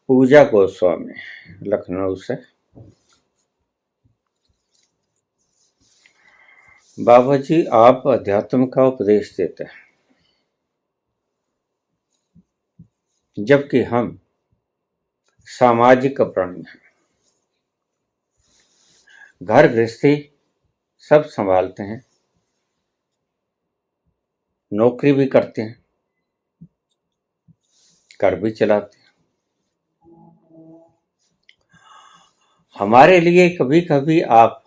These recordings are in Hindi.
पूजा गोस्वामी, लखनऊ से। बाबा जी, आप अध्यात्म का उपदेश देते हैं, जबकि हम सामाजिक प्राणी हैं। घर गृहस्थी सब संभालते हैं, नौकरी भी करते हैं, घर भी चलाते हैं। हमारे लिए कभी कभी आप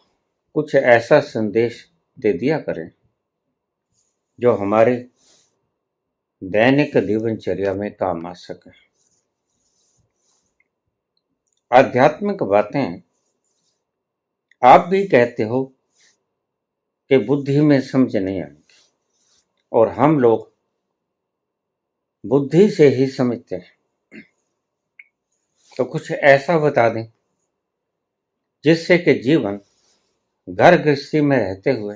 कुछ ऐसा संदेश दे दिया करें जो हमारे दैनिक जीवनचर्या में काम आ सके। आध्यात्मिक बातें आप भी कहते हो कि बुद्धि में समझ नहीं आएगी, और हम लोग बुद्धि से ही समझते हैं। तो कुछ ऐसा बता दें जिससे कि जीवन घर गृहस्थी में रहते हुए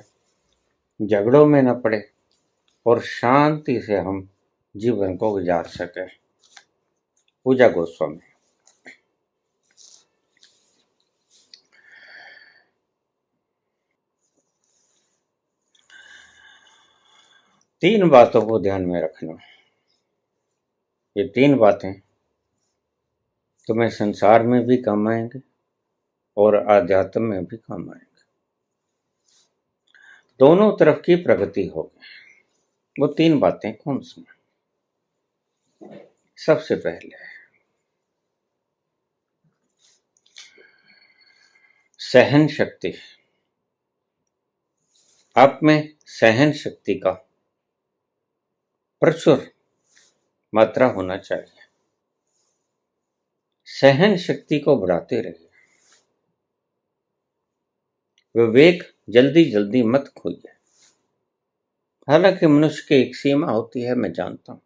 झगड़ों में न पड़े और शांति से हम जीवन को गुजार सके। पूजा गोस्वामी। तीन बातों को ध्यान में रखना। ये तीन बातें तुम्हें संसार में भी काम आएंगे और आध्यात्म में भी काम आएंगे। दोनों तरफ की प्रगति होगी। वो तीन बातें कौन सी? सबसे पहले सहन शक्ति। आप में सहन शक्ति का प्रचुर मात्रा होना चाहिए। सहन शक्ति को बढ़ाते रहिए। विवेक जल्दी जल्दी मत खोइए। हालांकि मनुष्य की एक सीमा होती है, मैं जानता हूं,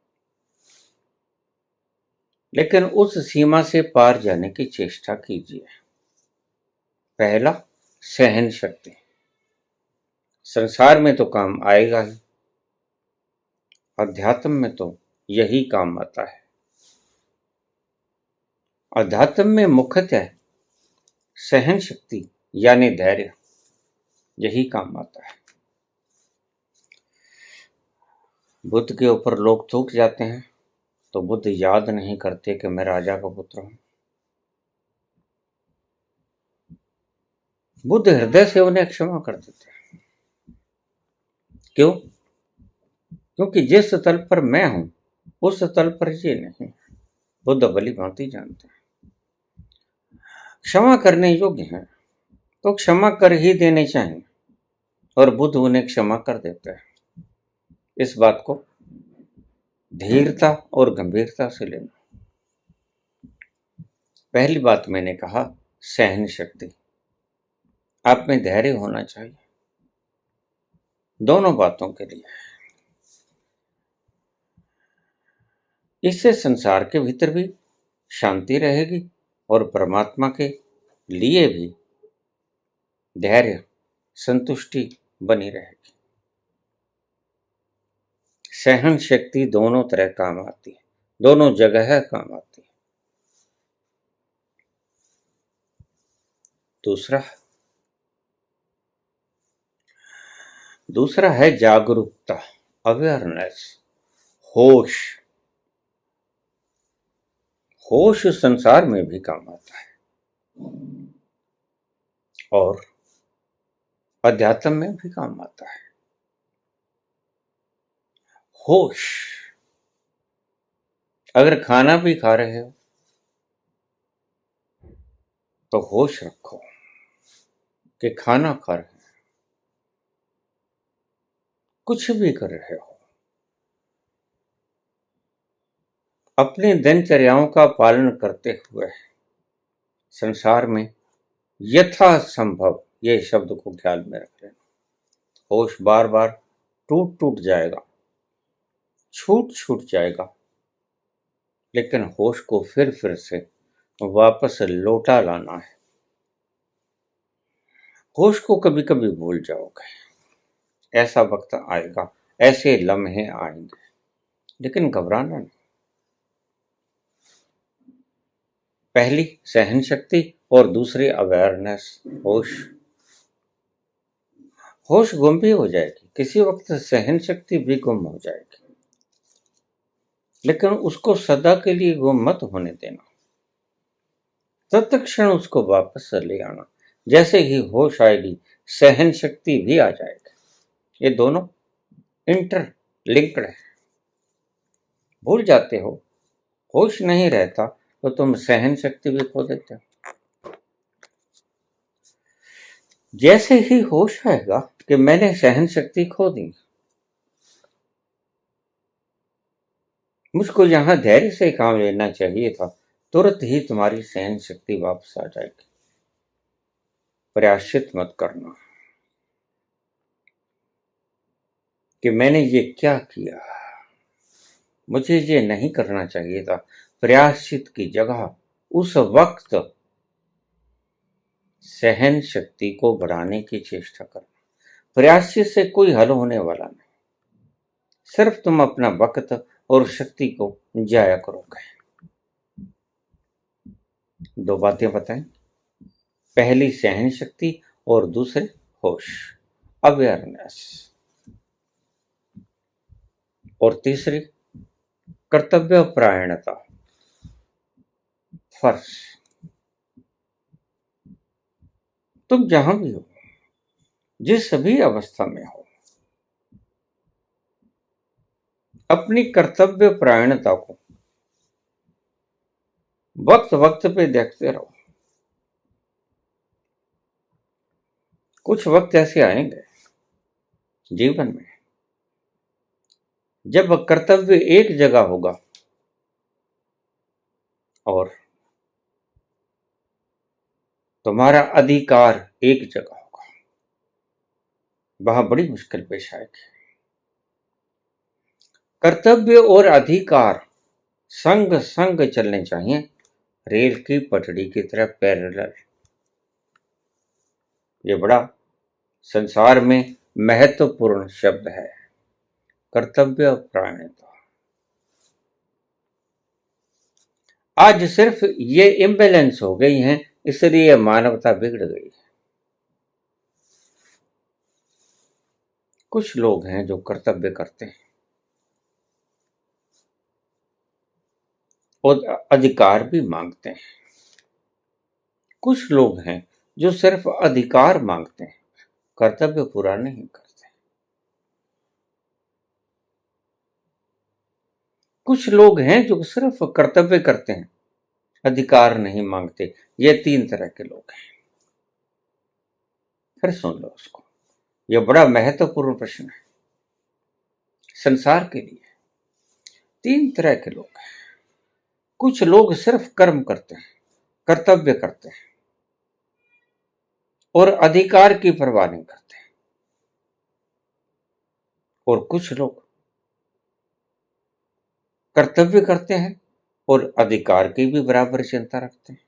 लेकिन उस सीमा से पार जाने की चेष्टा कीजिए। पहला, सहन शक्ति। संसार में तो काम आएगा ही, अध्यात्म में तो यही काम आता है। अध्यात्म में मुख्यतः सहन शक्ति यानी धैर्य, यही काम आता है। बुद्ध के ऊपर लोग थूक जाते हैं तो बुद्ध याद नहीं करते कि मैं राजा का पुत्र हूं। बुद्ध हृदय से उन्हें क्षमा कर देते हैं। क्यों? क्योंकि जिस तल पर मैं हूं उस तल पर ये नहीं। बुद्ध भली भांति जानते हैं क्षमा करने योग्य हैं, तो क्षमा कर ही देने चाहिए, और बुद्ध उन्हें क्षमा कर देते हैं। इस बात को धीरता और गंभीरता से लेना। पहली बात मैंने कहा, सहन शक्ति। आप में धैर्य होना चाहिए दोनों बातों के लिए। इससे संसार के भीतर भी शांति रहेगी और परमात्मा के लिए भी धैर्य, संतुष्टि बनी रहेगी। सहन शक्ति दोनों तरह काम आती है, दोनों जगह काम आती है। दूसरा है जागरूकता, अवेयरनेस, होश। होश संसार में भी काम आता है और अध्यात्म में भी काम आता है। होश, अगर खाना भी खा रहे हो तो होश रखो कि खाना खा रहे हो, कुछ भी कर रहे हो, अपनी दिनचर्याओं का पालन करते हुए संसार में यथासंभव ये शब्द को ख्याल में रख लेना। होश बार बार टूट टूट जाएगा, छूट छूट जाएगा, लेकिन होश को फिर से वापस लौटा लाना है। होश को कभी कभी भूल जाओगे, ऐसा वक्त आएगा, ऐसे लम्हे आएंगे, लेकिन घबराना नहीं। पहली सहन शक्ति और दूसरी अवेयरनेस, होश। होश गुम भी हो जाएगी, किसी वक्त सहन शक्ति भी गुम हो जाएगी, लेकिन उसको सदा के लिए गुम मत होने देना। तत्क्षण उसको वापस ले आना। जैसे ही होश आएगी सहन शक्ति भी आ जाएगी। ये दोनों इंटरलिंक्ड है। भूल जाते हो, होश नहीं रहता तो तुम सहन शक्ति भी खो देते हो। जैसे ही होश आएगा कि मैंने सहन शक्ति खो दी, मुझको यहां धैर्य से काम लेना चाहिए था, तुरंत ही तुम्हारी सहन शक्ति वापस आ जाएगी। प्रयासित मत करना कि मैंने ये क्या किया, मुझे ये नहीं करना चाहिए था। प्रयासित की जगह उस वक्त सहन शक्ति को बढ़ाने की चेष्टा करना। प्रयासित से कोई हल होने वाला नहीं, सिर्फ तुम अपना वक्त और शक्ति को जाया करोगे। दो बातें बताएं, पहली सहन शक्ति और दूसरे होश, अवेयरनेस, और तीसरी कर्तव्य परायणता, फर्ज। तुम जहां भी हो, जिस भी अवस्था में हो, अपनी कर्तव्य परायणता को वक्त वक्त पे देखते रहो। कुछ वक्त ऐसे आएंगे जीवन में जब कर्तव्य एक जगह होगा और तुम्हारा अधिकार एक जगह होगा। वहां बड़ी मुश्किल पेश आएगी। कर्तव्य और अधिकार संग संग चलने चाहिए, रेल की पटड़ी की तरह पैरेलल। ये बड़ा संसार में महत्वपूर्ण शब्द है, कर्तव्य परायणता। आज सिर्फ ये इम्बैलेंस हो गई है, इसलिए मानवता बिगड़ गई है। कुछ लोग हैं जो कर्तव्य करते हैं और अधिकार भी मांगते हैं। कुछ लोग हैं जो सिर्फ अधिकार मांगते हैं, कर्तव्य पूरा नहीं करते। कुछ लोग हैं जो सिर्फ कर्तव्य करते हैं, अधिकार नहीं मांगते। ये तीन तरह के लोग हैं। फिर सुन लो उसको, यह बड़ा महत्वपूर्ण प्रश्न है संसार के लिए। तीन तरह के लोग हैं। कुछ लोग सिर्फ कर्म करते हैं, कर्तव्य करते हैं और अधिकार की परवाह नहीं करते। और कुछ लोग कर्तव्य करते हैं और अधिकार की भी बराबर चिंता रखते हैं।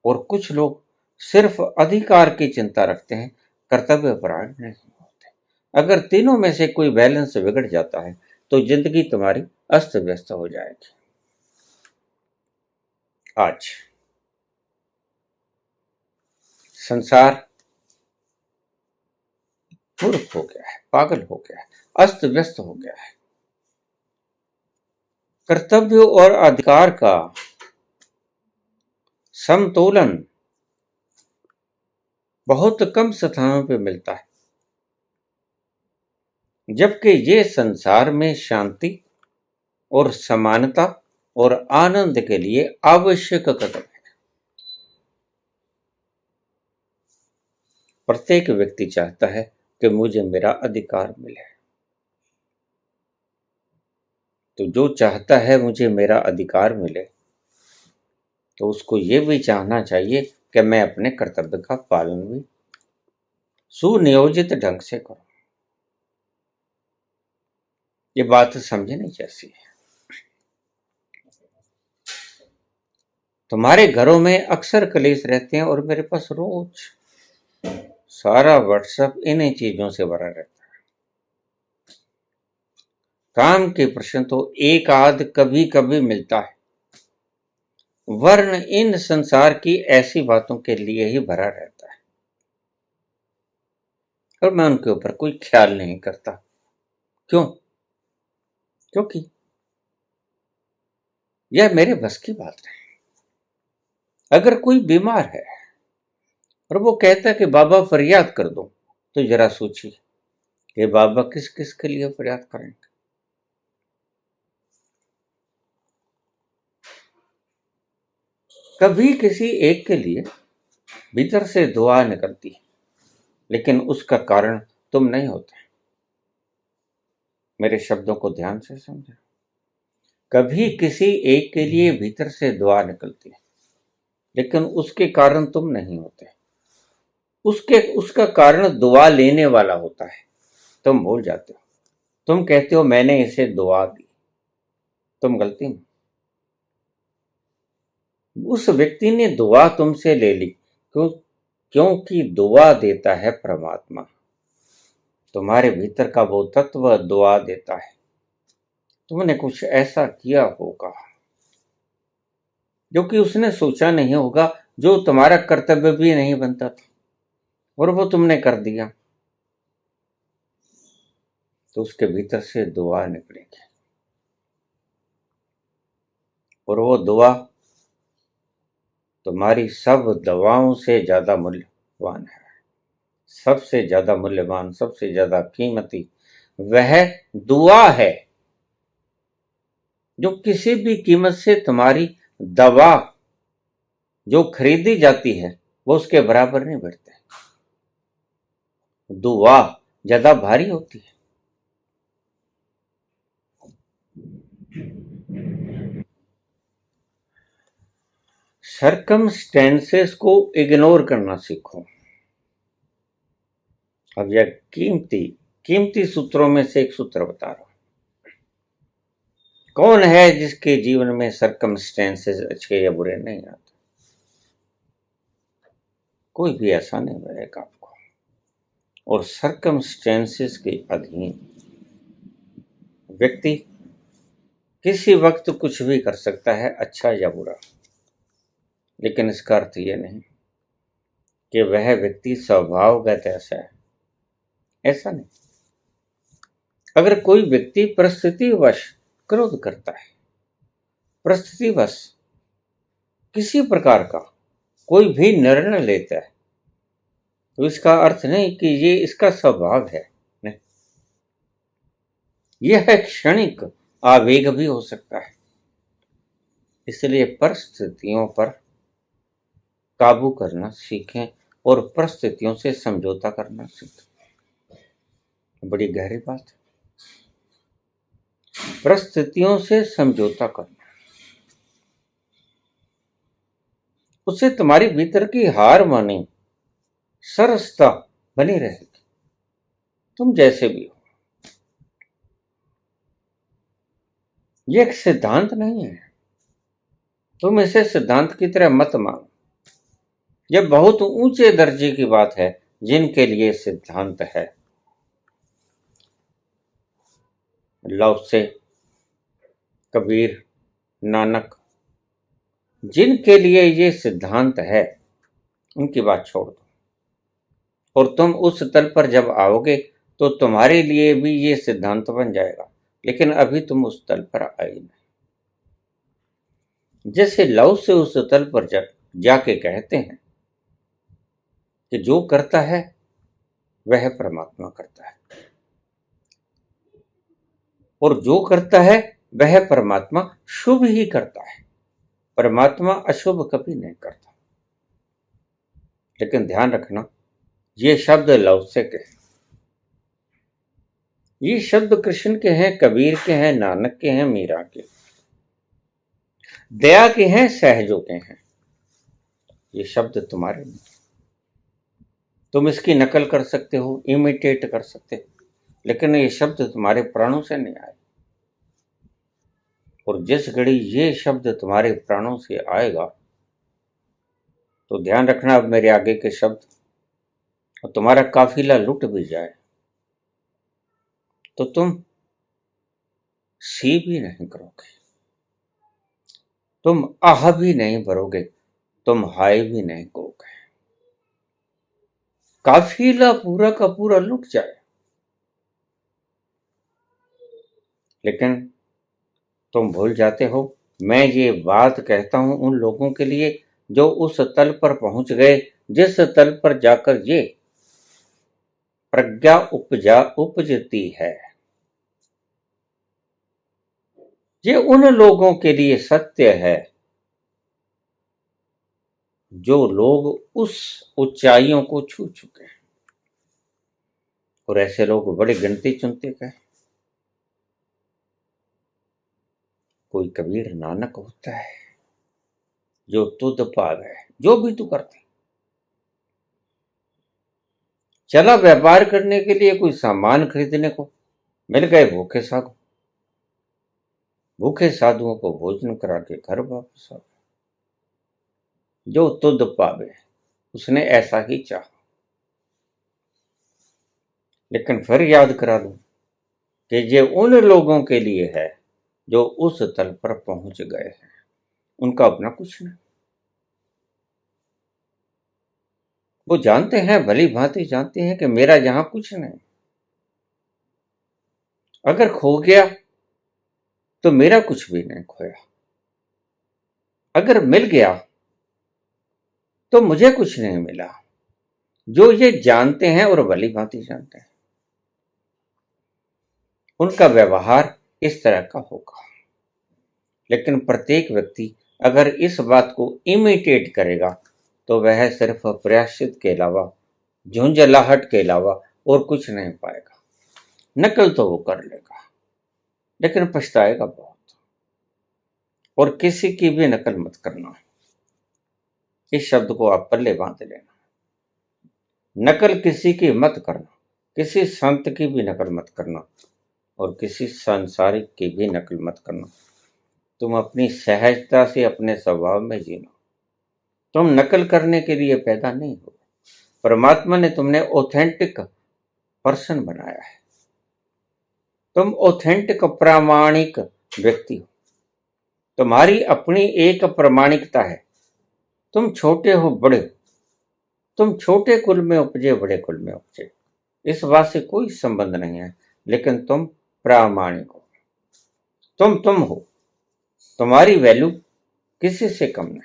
और कुछ लोग सिर्फ अधिकार की चिंता रखते हैं, कर्तव्य परायण नहीं होते। अगर तीनों में से कोई बैलेंस बिगड़ जाता है तो जिंदगी तुम्हारी अस्त व्यस्त हो जाएगी। आज संसार मूर्ख हो गया है, पागल हो गया है, अस्त व्यस्त हो गया है। कर्तव्य और अधिकार का समतोलन बहुत कम स्थानों पे मिलता है, जबकि ये संसार में शांति और समानता और आनंद के लिए आवश्यक कदम है। प्रत्येक व्यक्ति चाहता है कि मुझे मेरा अधिकार मिले। तो जो चाहता है मुझे मेरा अधिकार मिले, तो उसको ये भी चाहना चाहिए कि मैं अपने कर्तव्य का पालन भी सुनियोजित ढंग से करूं। ये बात समझने जैसी है। तुम्हारे घरों में अक्सर कलेश रहते हैं और मेरे पास रोज सारा व्हाट्सएप इन्हीं चीजों से भरा रहता है। काम के प्रश्न तो एक आध कभी कभी मिलता है, वर्ण इन संसार की ऐसी बातों के लिए ही भरा रहता है और मैं उनके ऊपर कोई ख्याल नहीं करता। क्यों? क्योंकि यह मेरे बस की बात नहीं। अगर कोई बीमार है और वो कहता है कि बाबा फरियाद कर दो, तो जरा सोचिए कि बाबा किस किस के लिए फरियाद करेंगे। कभी किसी एक के लिए भीतर से दुआ निकलती है, लेकिन उसका कारण तुम नहीं होते। मेरे शब्दों को ध्यान से समझो। कभी किसी एक के लिए भीतर से दुआ निकलती है, लेकिन उसके कारण तुम नहीं होते। उसका कारण दुआ लेने वाला होता है। तुम भूल जाते हो। तुम कहते हो मैंने इसे दुआ दी। तुम गलती में। उस व्यक्ति ने दुआ तुमसे ले ली। क्योंकि दुआ देता है परमात्मा। तुम्हारे भीतर का वो तत्व दुआ देता है। तुमने कुछ ऐसा किया होगा जो कि उसने सोचा नहीं होगा, जो तुम्हारा कर्तव्य भी नहीं बनता था, और वो तुमने कर दिया, तो उसके भीतर से दुआ निकलेगी। और वो दुआ तुम्हारी सब दवाओं से ज्यादा मूल्यवान है। सबसे ज्यादा मूल्यवान, सबसे ज्यादा कीमती वह दुआ है जो किसी भी कीमत से तुम्हारी दवा जो खरीदी जाती है वो उसके बराबर नहीं बैठते। दुआ ज्यादा भारी होती है। सरकमस्टेंसेस को इग्नोर करना सीखो। अब यह कीमती सूत्रों में से एक सूत्र बता रहा हूं। कौन है जिसके जीवन में सरकमस्टेंसेस अच्छे या बुरे नहीं आते? कोई भी ऐसा नहीं मिलेगा आपको। और सरकमस्टेंसेस के अधीन व्यक्ति किसी वक्त कुछ भी कर सकता है, अच्छा या बुरा। लेकिन इसका अर्थ यह नहीं कि वह व्यक्ति स्वभावगत ऐसा है। ऐसा नहीं। अगर कोई व्यक्ति परिस्थितिवश क्रोध करता है, परिस्थितिवश किसी प्रकार का कोई भी निर्णय लेता है, तो इसका अर्थ नहीं कि ये इसका स्वभाव है। नहीं, यह क्षणिक आवेग भी हो सकता है। इसलिए परिस्थितियों पर काबू करना सीखें और परिस्थितियों से समझौता करना सीखें। बड़ी गहरी बात है। परिस्थितियों से समझौता करना, उससे तुम्हारी भीतर की हार मानी सरसता बनी रहेगी। तुम जैसे भी हो। यह एक सिद्धांत नहीं है। तुम इसे सिद्धांत की तरह मत मानो। यह बहुत ऊंचे दर्जे की बात है जिनके लिए सिद्धांत है। लाओसे, कबीर, नानक, जिनके लिए ये सिद्धांत है, उनकी बात छोड़ दो। और तुम उस तल पर जब आओगे तो तुम्हारे लिए भी ये सिद्धांत बन जाएगा। लेकिन अभी तुम उस तल पर आए नहीं। जैसे लव से उस तल पर जाके कहते हैं कि जो करता है वह परमात्मा करता है, और जो करता है वह परमात्मा शुभ ही करता है। परमात्मा अशुभ कभी नहीं करता। लेकिन ध्यान रखना, ये शब्द लव से के, ये शब्द कृष्ण के हैं, कबीर के हैं, नानक के हैं, मीरा के, दया के हैं, सहजों के हैं। ये शब्द तुम्हारे नहीं। तुम इसकी नकल कर सकते हो, इमिटेट कर सकते हो, लेकिन ये शब्द तुम्हारे प्राणों से नहीं आए। और जिस घड़ी ये शब्द तुम्हारे प्राणों से आएगा, तो ध्यान रखना, अब मेरे आगे के शब्द और तुम्हारा काफिला लुट भी जाए तो तुम सी भी नहीं करोगे। तुम आह भी नहीं भरोगे, तुम हाय भी नहीं कहोगे। काफिला पूरा का पूरा लुट जाए, लेकिन तुम भूल जाते हो। मैं ये बात कहता हूं उन लोगों के लिए जो उस तल पर पहुंच गए जिस तल पर जाकर ये प्रज्ञा उपजती है। ये उन लोगों के लिए सत्य है जो लोग उस ऊंचाइयों को छू चुके हैं, और ऐसे लोग बड़े गिनती चुनते गए। कोई कबीर नानक होता है जो तुद पा गए, जो भी तू करते। चला व्यापार करने के लिए, कोई सामान खरीदने को, मिल गए भूखे साधु। भूखे साधुओं को भोजन करा के घर वापस आ गए। जो तुद पावे उसने ऐसा ही चाहा। लेकिन फिर याद करा दूं कि ये उन लोगों के लिए है जो उस तल पर पहुंच गए हैं, उनका अपना कुछ नहीं। वो जानते हैं, भली भांति जानते हैं कि मेरा यहां कुछ नहीं। अगर खो गया तो मेरा कुछ भी नहीं खोया, अगर मिल गया तो मुझे कुछ नहीं मिला। जो ये जानते हैं और भली भांति जानते हैं, उनका व्यवहार इस तरह का होगा। लेकिन प्रत्येक व्यक्ति अगर इस बात को इमिटेट करेगा तो वह सिर्फ प्रायश्चित के अलावा, झुंझलाहट के अलावा और कुछ नहीं पाएगा। नकल तो वो कर लेगा, लेकिन पछताएगा बहुत। और किसी की भी नकल मत करना, इस शब्द को आप पल्ले बांध लेना। नकल किसी की मत करना, किसी संत की भी नकल मत करना, और किसी सांसारिक की भी नकल मत करना। तुम अपनी सहजता से अपने स्वभाव में जीना। तुम नकल करने के लिए पैदा नहीं हो। परमात्मा ने तुमने ऑथेंटिक पर्सन बनाया है। तुम ऑथेंटिक प्रामाणिक व्यक्ति हो। तुम्हारी अपनी एक प्रामाणिकता है। तुम छोटे हो बड़े हो, तुम छोटे कुल में उपजे बड़े कुल में उपजे, इस बात से कोई संबंध नहीं है। लेकिन तुम प्रामाणिक हो, तुम हो। तुम्हारी वैल्यू किसी से कम नहीं।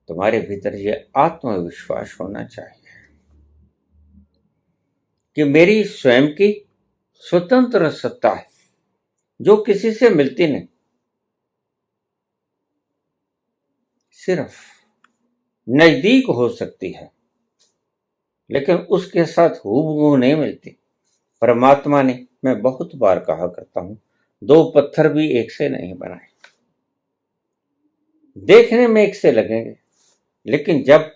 तुम्हारे भीतर ये आत्मविश्वास होना चाहिए कि मेरी स्वयं की स्वतंत्र सत्ता है जो किसी से मिलती नहीं। सिर्फ नजदीक हो सकती है, लेकिन उसके साथ हूबहू नहीं मिलती। परमात्मा ने, मैं बहुत बार कहा करता हूं, दो पत्थर भी एक से नहीं बनाए। देखने में एक से लगेंगे, लेकिन जब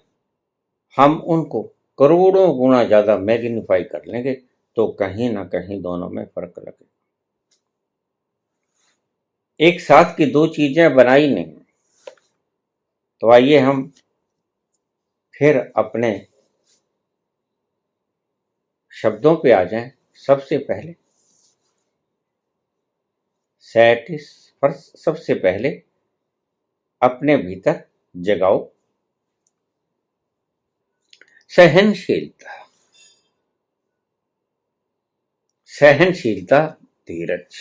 हम उनको करोड़ों गुना ज्यादा मैग्नीफाई कर लेंगे तो कहीं ना कहीं दोनों में फर्क लगेगा। एक साथ की दो चीजें बनाई नहीं। तो आइए हम फिर अपने शब्दों पे आ जाएं। सबसे पहले सबसे पहले अपने भीतर जगाओ सहनशीलता। सहनशीलता, धीरज।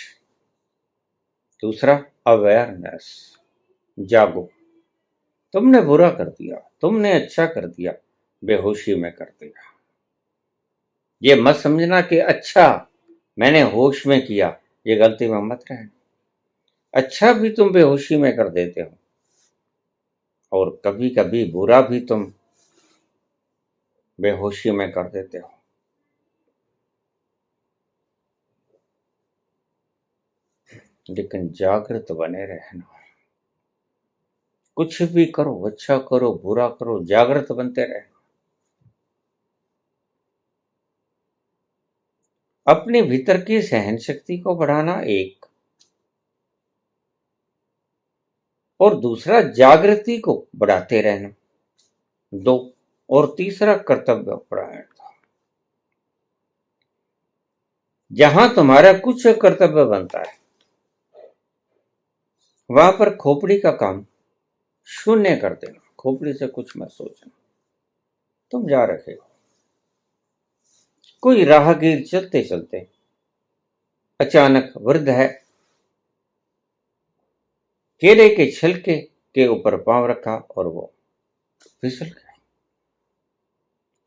दूसरा अवेयरनेस, जागो। तुमने बुरा कर दिया, तुमने अच्छा कर दिया, बेहोशी में कर दिया। ये मत समझना कि अच्छा मैंने होश में किया, ये गलती में मत रहना। अच्छा भी तुम बेहोशी में कर देते हो, और कभी कभी बुरा भी तुम बेहोशी में कर देते हो। लेकिन जागृत बने रहना। कुछ भी करो, अच्छा करो बुरा करो, जागृत बनते रहना। अपने भीतर की सहन शक्ति को बढ़ाना एक, और दूसरा जागृति को बढ़ाते रहना दो, और तीसरा कर्तव्य परायण। जहां तुम्हारा कुछ कर्तव्य बनता है वहां पर खोपड़ी का काम शून्य कर देना, खोपड़ी से कुछ मत सोचना। तुम जा रहे हो, कोई राहगीर चलते चलते अचानक वृद्ध है, केले के छिलके के ऊपर पांव रखा और वो फिसल गया,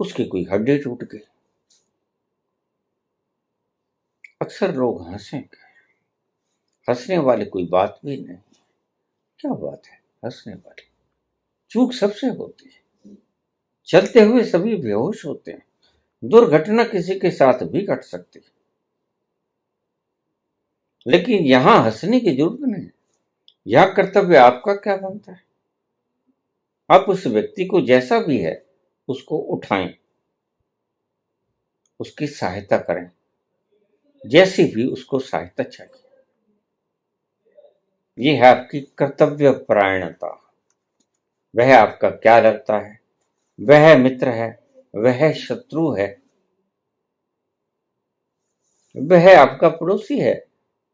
उसकी कोई हड्डी टूट गई। अक्सर लोग हंसेंगे, हंसने वाली कोई बात भी नहीं। क्या बात है हंसने वाली? चूक सबसे होती है, चलते हुए सभी बेहोश होते हैं, दुर्घटना किसी के साथ भी घट सकती है, लेकिन यहां हंसने की जरूरत नहीं। यह कर्तव्य आपका क्या बनता है? आप उस व्यक्ति को जैसा भी है उसको उठाएं, उसकी सहायता करें, जैसी भी उसको सहायता चाहिए। यह है आपकी कर्तव्य परायणता। वह आपका क्या लगता है, वह मित्र है, वह शत्रु है, वह आपका पड़ोसी है,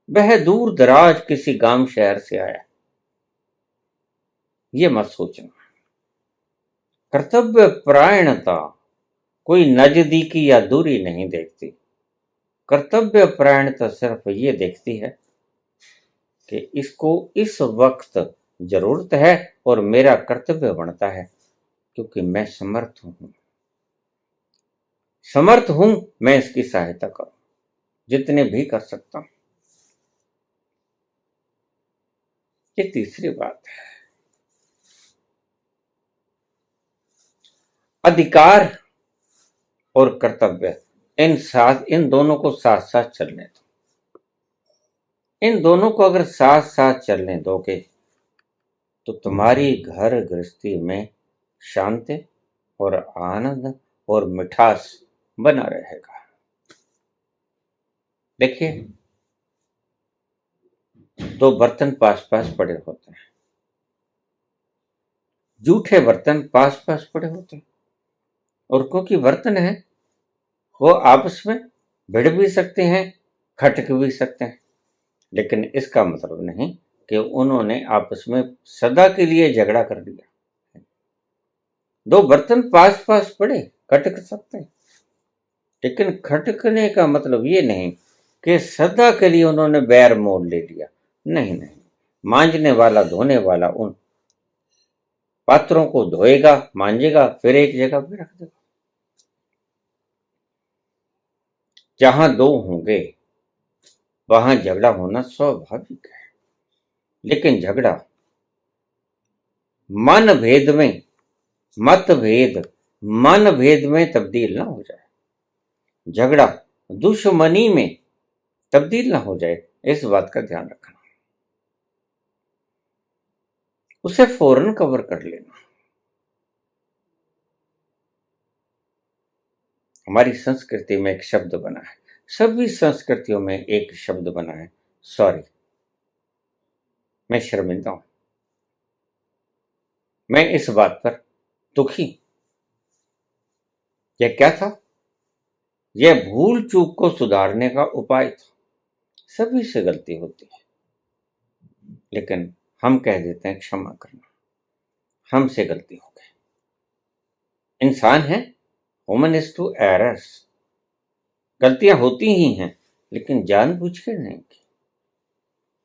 वह दूर दराज किसी गांव शहर से आया, ये मत सोचना। कर्तव्य परायणता कोई नजदीकी या दूरी नहीं देखती। कर्तव्य परायणता सिर्फ ये देखती है कि इसको इस वक्त जरूरत है और मेरा कर्तव्य बनता है, क्योंकि मैं समर्थ हूं, मैं इसकी सहायता करूं, जितने भी कर सकता हूं। ये तीसरी बात है। अधिकार और कर्तव्य, इन दोनों को साथ साथ चलने दो। इन दोनों को अगर साथ साथ चलने दोगे तो तुम्हारी घर गृहस्थी में शांति और आनंद और मिठास बना रहेगा। देखिए, दो बर्तन पास पास पड़े होते हैं, जूठे बर्तन पास पास पड़े होते हैं, और क्योंकि बर्तन है वो आपस में भिड़ भी सकते हैं, खटक भी सकते हैं, लेकिन इसका मतलब नहीं कि उन्होंने आपस में सदा के लिए झगड़ा कर दिया। दो बर्तन पास पास पड़े खटक सकते हैं, लेकिन खटकने का मतलब ये नहीं कि सदा के लिए उन्होंने बैर मोल ले लिया। नहीं, मांजने वाला धोने वाला उन पात्रों को धोएगा, मांजेगा, फिर एक जगह पे रख देगा। जहां दो होंगे वहां झगड़ा होना स्वाभाविक है, लेकिन झगड़ा मन भेद में तब्दील ना हो जाए, झगड़ा दुश्मनी में तब्दील ना हो जाए, इस बात का ध्यान रखना। उसे फौरन कवर कर लेना। हमारी संस्कृति में एक शब्द बना है, सभी संस्कृतियों में एक शब्द बना है, सॉरी। मैं शर्मिंदा हूं, मैं इस बात पर दुखी। यह क्या था? यह भूल चूक को सुधारने का उपाय था। सभी से गलती होती है, लेकिन हम कह देते हैं क्षमा करना, हमसे गलती हो गई। इंसान है, ह्यूमन इज टू एरर्स। गलतियां होती ही हैं, लेकिन जानबूझ के नहीं की।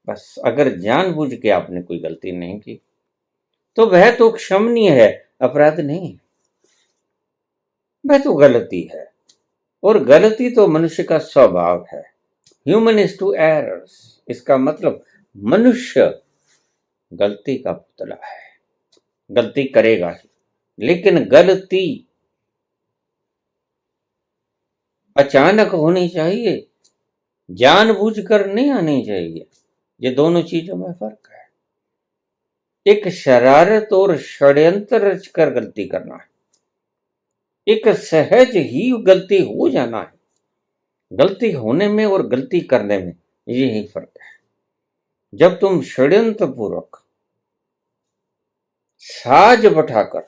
बस अगर जानबूझ के आपने कोई गलती नहीं की तो वह तो क्षमनीय है, अपराध नहीं है, वह तो गलती है, और गलती तो मनुष्य का स्वभाव है। ह्यूमन इज टू एरर्स, इसका मतलब मनुष्य गलती का पुतला है, गलती करेगा ही, लेकिन गलती अचानक होनी चाहिए, जानबूझकर नहीं आनी चाहिए। ये दोनों चीजों में फर्क है। एक शरारत और षड्यंत्र रचकर गलती करना है, एक सहज ही गलती हो जाना है। गलती होने में और गलती करने में यही फर्क है। जब तुम षड्यंत्र पूर्वक साज बैठाकर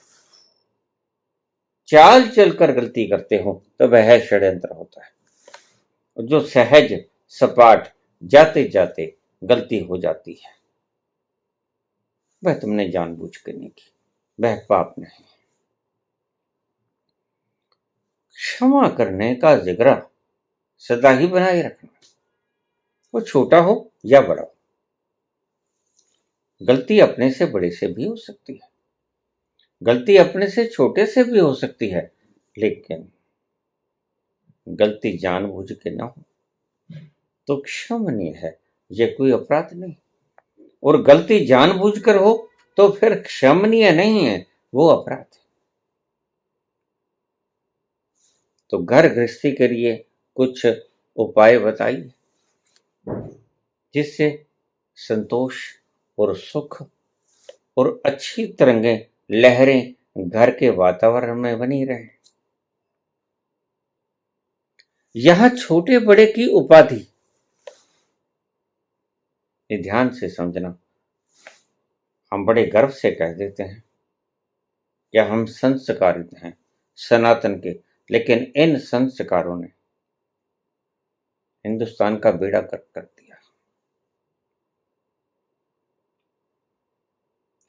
चाल चलकर गलती करते हो तो वह षड्यंत्र होता है। जो सहज सपाट जाते जाते गलती हो जाती है, वह तुमने जानबूझ कर नहीं की, वह पाप नहीं। क्षमा करने का जिगरा सदा ही बनाए रखना, वो छोटा हो या बड़ा हो। गलती अपने से बड़े से भी हो सकती है, गलती अपने से छोटे से भी हो सकती है, लेकिन गलती जानबूझ के ना हो तो क्षमनीय है, यह कोई अपराध नहीं। और गलती जानबूझकर हो तो फिर क्षमनीय नहीं है, वो अपराध है। तो घर गृहस्थी के लिए कुछ उपाय बताइए जिससे संतोष और सुख और अच्छी तरंगें, लहरें घर के वातावरण में बनी रहें। यहां छोटे बड़े की उपाधि, ये ध्यान से समझना। हम बड़े गर्व से कह देते हैं या हम संस्कारित हैं सनातन के, लेकिन इन संस्कारों ने हिंदुस्तान का बेड़ा गर्क कर दिया।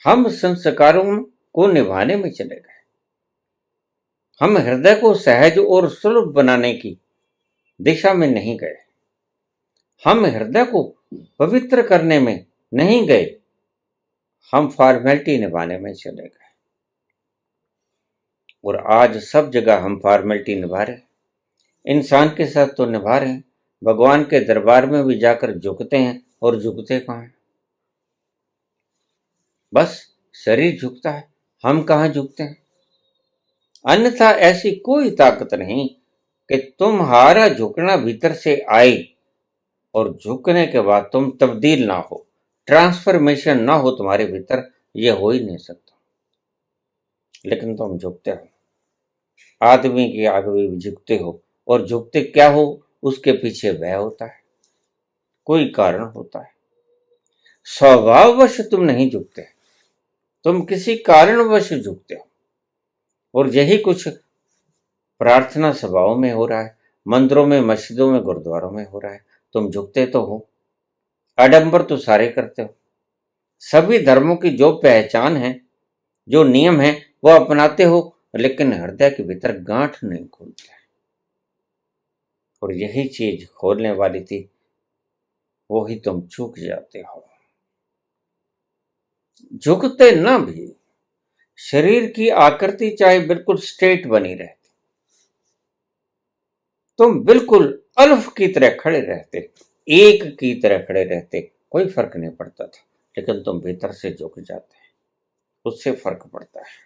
हम संस्कारों को निभाने में चले गए, हम हृदय को सहज और सुलभ बनाने की दिशा में नहीं गए, हम हृदय को पवित्र करने में नहीं गए, हम फॉर्मेलिटी निभाने में चले गए। और आज सब जगह हम फॉर्मेलिटी निभा रहे हैं, इंसान के साथ तो निभा रहे हैं, भगवान के दरबार में भी जाकर झुकते हैं, और झुकते कहाँ हैं? बस शरीर झुकता है, हम कहाँ झुकते हैं? अन्यथा ऐसी कोई ताकत नहीं कि तुम्हारा झुकना भीतर से आए और झुकने के बाद तुम तब्दील ना हो, ट्रांसफॉर्मेशन ना हो तुम्हारे भीतर, यह हो ही नहीं सकता। लेकिन तुम झुकते हो, आदमी के आगे भी झुकते हो, और झुकते क्या हो, उसके पीछे भय होता है, कोई कारण होता है। स्वभाववश तुम नहीं झुकते, तुम किसी कारणवश झुकते हो। और यही कुछ प्रार्थना सभाओं में हो रहा है, मंदिरों में, मस्जिदों में, गुरुद्वारों में हो रहा है। तुम झुकते तो हो, आडंबर तो सारे करते हो, सभी धर्मों की जो पहचान है, जो नियम है, वो अपनाते हो, लेकिन हृदय के भीतर गांठ नहीं खोलते। और यही चीज खोलने वाली थी, वो ही तुम चूक जाते हो। झुकते ना भी, शरीर की आकृति चाहे बिल्कुल स्ट्रेट बनी रहती, तुम बिल्कुल अल्फ की तरह खड़े रहते, एक की तरह खड़े रहते, कोई फर्क नहीं पड़ता था। लेकिन तुम भीतर से झुक जाते, उससे फर्क पड़ता है।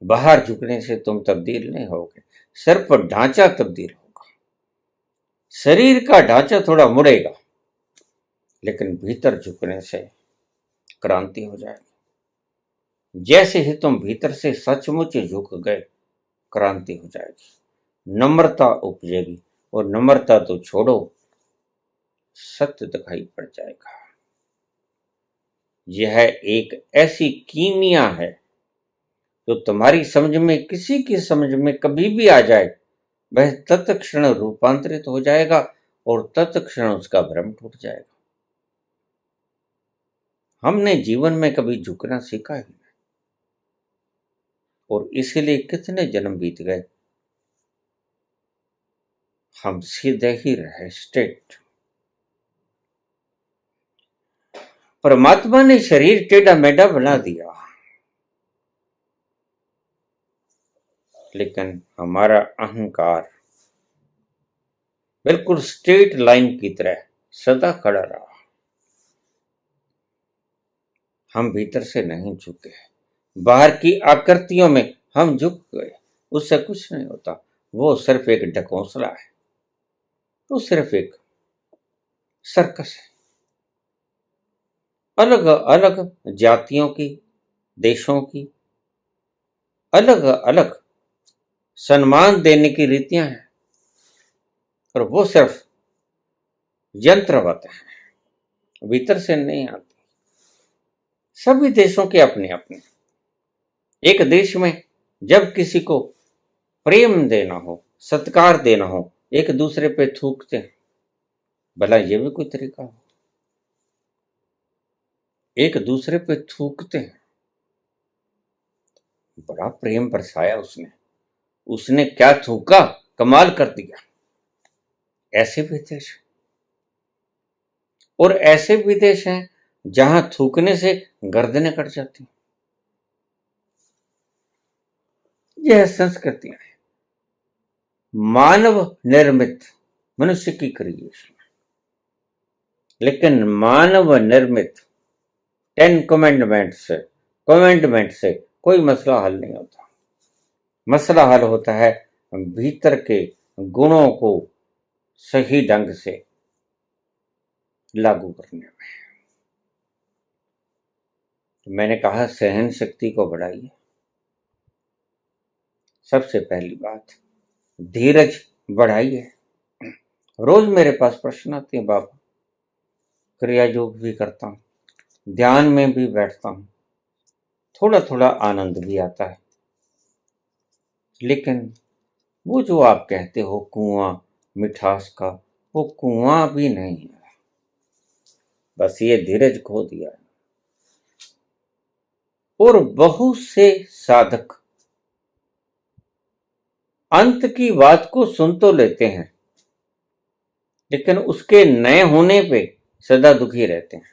बाहर झुकने से तुम तब्दील नहीं होगे, सिर्फ ढांचा तब्दील होगा, शरीर का ढांचा थोड़ा मुड़ेगा, लेकिन भीतर झुकने से क्रांति हो जाएगी। जैसे ही तुम भीतर से सचमुच झुक गए, क्रांति हो जाएगी, नम्रता उपजेगी, और नम्रता तो छोड़ो, सत्य दिखाई पड़ जाएगा। यह एक ऐसी कीमिया है जो तुम्हारी समझ में, किसी की समझ में कभी भी आ जाए, वह तत्क्षण रूपांतरित हो जाएगा, और तत्क्षण उसका भ्रम टूट जाएगा। हमने जीवन में कभी झुकना सीखा ही नहीं, और इसीलिए कितने जन्म बीत गए, हम सीधे ही रहे, स्ट्रेट। परमात्मा ने शरीर टेढ़ा मेढ़ा बना दिया, लेकिन हमारा अहंकार बिल्कुल स्ट्रेट लाइन की तरह सदा खड़ा रहा। हम भीतर से नहीं झुके, बाहर की आकृतियों में हम झुक गए, उससे कुछ नहीं होता। वो सिर्फ एक ढकोसला है, वो सिर्फ एक सर्कस है। अलग अलग जातियों की, देशों की अलग अलग सम्मान देने की रीतियां हैं, और वो सिर्फ यंत्रवत है, भीतर से नहीं आती। सभी देशों के अपने अपने। एक देश में जब किसी को प्रेम देना हो, सत्कार देना हो, एक दूसरे पे थूकते हैं, भला ये भी कोई तरीका हो? एक दूसरे पे थूकते हैं। बड़ा प्रेम बरसाया उसने। उसने क्या थूका, कमाल कर दिया। ऐसे भी देश, और ऐसे भी देश हैं जहां थूकने से गर्दनें कट जाती। यह संस्कृतियां हैं, मानव निर्मित, मनुष्य की क्रिएशन। लेकिन मानव निर्मित 10 कमेंडमेंट से कोई मसला हल नहीं होता। मसला हल होता है भीतर के गुणों को सही ढंग से लागू करने में। तो मैंने कहा सहन शक्ति को बढ़ाइए। सबसे पहली बात, धीरज बढ़ाइए। रोज मेरे पास प्रश्न आते हैं, बाबा क्रिया योग भी करता हूँ, ध्यान में भी बैठता हूँ, थोड़ा थोड़ा आनंद भी आता है, लेकिन वो जो आप कहते हो कुआं मिठास का, वो कुआं भी नहीं है। बस ये धीरज खो दिया है। और बहुत से साधक अंत की बात को सुन तो लेते हैं, लेकिन उसके नए होने पे सदा दुखी रहते हैं।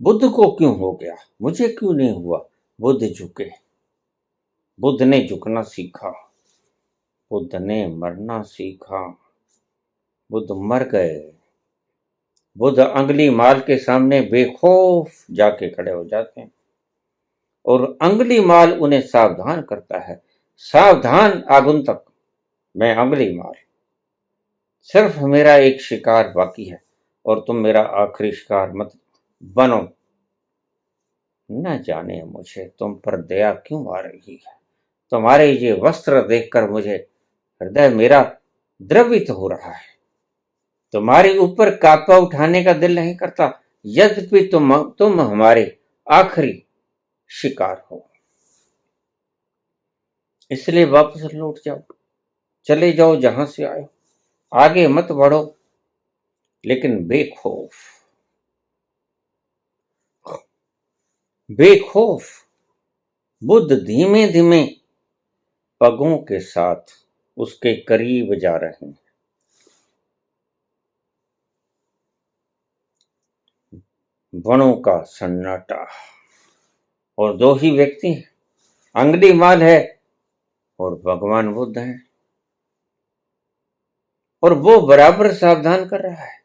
बुद्ध को क्यों हो गया, मुझे क्यों नहीं हुआ? बुद्ध झुके, बुद्ध ने झुकना सीखा, बुद्ध ने मरना सीखा, बुद्ध मर गए। बुद्ध अंगुली माल के सामने बेखौफ जाके खड़े हो जाते हैं, और अंगुली माल उन्हें सावधान करता है, सावधान आगंतुक, मैं अंगुली माल, सिर्फ मेरा एक शिकार बाकी है और तुम मेरा आखिरी शिकार मत बनो। न जाने मुझे तुम पर दया क्यों आ रही है, तुम्हारे ये वस्त्र देखकर मुझे हृदय मेरा द्रवित हो रहा है, तुम्हारे ऊपर कापा उठाने का दिल नहीं करता, यद्यपि तुम हमारे आखिरी शिकार हो। इसलिए वापस लौट जाओ, चले जाओ जहां से आए, आगे मत बढ़ो, लेकिन बेखौफ बेखौफ। बुद्ध धीमे धीमे पगों के साथ उसके करीब जा रहे हैं। वनों का सन्नाटा, और दो ही व्यक्ति हैं, अंगुली माल है और भगवान बुद्ध हैं, और वो बराबर सावधान कर रहा है।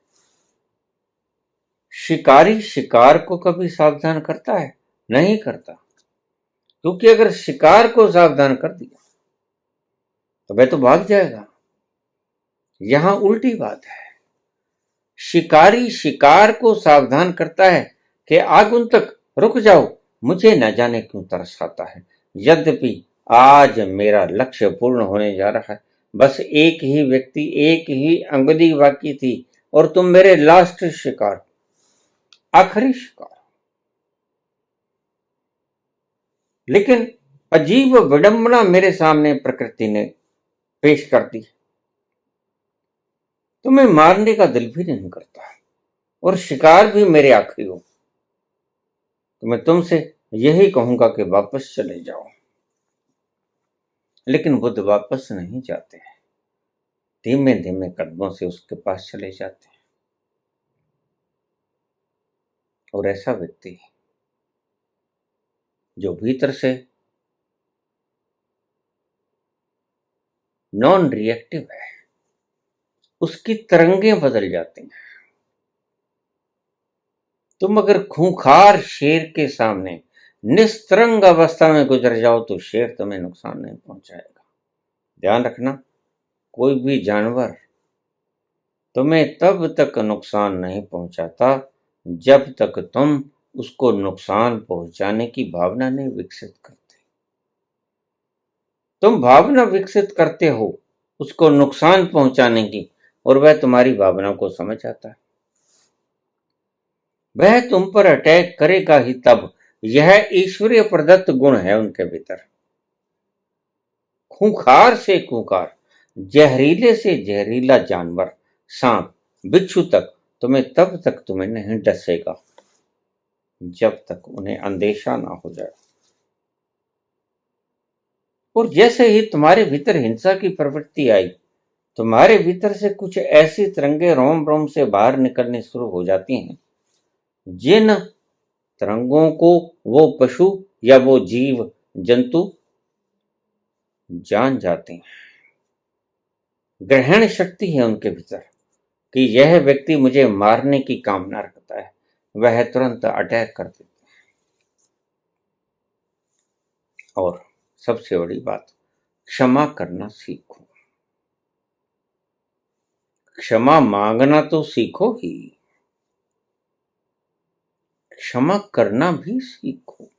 शिकारी शिकार को कभी सावधान करता है? नहीं करता, क्योंकि अगर शिकार को सावधान कर दिया तो वह तो भाग जाएगा। यहां उल्टी बात है, शिकारी शिकार को सावधान करता है कि आगंतुक रुक जाओ, मुझे न जाने क्यों तरस आता है, यद्यपि आज मेरा लक्ष्य पूर्ण होने जा रहा है, बस एक ही व्यक्ति, एक ही अंगुली बाकी थी, और तुम मेरे लास्ट शिकार, आखिरी शिकार। लेकिन अजीब विडंबना मेरे सामने प्रकृति ने पेश कर दी, तुम्हें मारने का दिल भी नहीं करता, और शिकार भी मेरे आखिरी हो, तो मैं तुमसे यही कहूंगा कि वापस चले जाओ। लेकिन बुद्ध वापस नहीं जाते हैं, धीमे धीमे कदमों से उसके पास चले जाते हैं। और ऐसा व्यक्ति जो भीतर से नॉन रिएक्टिव है, उसकी तरंगें बदल जाती हैं। तुम अगर खूंखार शेर के सामने निस्तरंग अवस्था में गुजर जाओ तो शेर तुम्हें नुकसान नहीं पहुंचाएगा। ध्यान रखना, कोई भी जानवर तुम्हें तब तक नुकसान नहीं पहुंचाता जब तक तुम उसको नुकसान पहुंचाने की भावना नहीं विकसित करते। तुम भावना विकसित करते हो उसको नुकसान पहुंचाने की, और वह तुम्हारी भावना को समझ आता है, वह तुम पर अटैक करेगा ही तब। यह ईश्वरीय प्रदत्त गुण है उनके भीतर। खूंखार से खूंखार, जहरीले से जहरीला जानवर, सांप बिच्छू तक तुम्हें तब तक तुम्हें नहीं डसेगा जब तक उन्हें अंदेशा ना हो जाए। और जैसे ही तुम्हारे भीतर हिंसा की प्रवृत्ति आई, तुम्हारे भीतर से कुछ ऐसी तरंगे रोम रोम से बाहर निकलनी शुरू हो जाती हैं जिन तरंगों को वो पशु या वो जीव जंतु जान जाते हैं। ग्रहण शक्ति है उनके भीतर कि यह व्यक्ति मुझे मारने की कामना रखता है, वह तुरंत अटैक कर देते हैं। और सबसे बड़ी बात, क्षमा करना सीखो। क्षमा मांगना तो सीखो ही, क्षमा करना भी सीखो।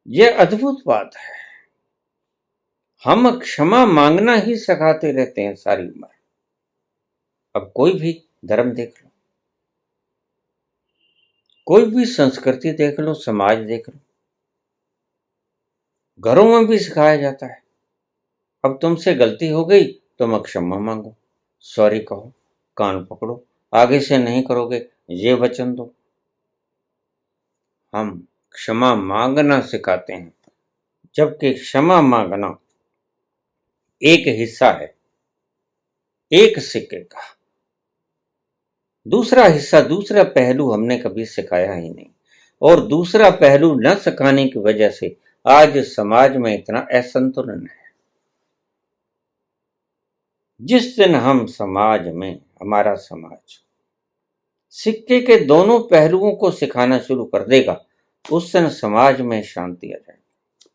यह अद्भुत बात है। हम क्षमा मांगना ही सिखाते रहते हैं सारी उम्र। अब कोई भी धर्म देख लो, कोई भी संस्कृति देख लो, समाज देख लो, घरों में भी सिखाया जाता है। अब तुमसे गलती हो गई, तुम क्षमा मांगो, सॉरी कहो, कान पकड़ो, आगे से नहीं करोगे, ये वचन दो। हम क्षमा मांगना सिखाते हैं, जबकि क्षमा मांगना एक हिस्सा है एक सिक्के का। दूसरा हिस्सा, दूसरा पहलू हमने कभी सिखाया ही नहीं। और दूसरा पहलू न सिखाने की वजह से आज समाज में इतना असंतुलन है। जिस दिन हम समाज में, हमारा समाज सिक्के के दोनों पहलुओं को सिखाना शुरू कर देगा, उस दिन समाज में शांति आ जाएगी।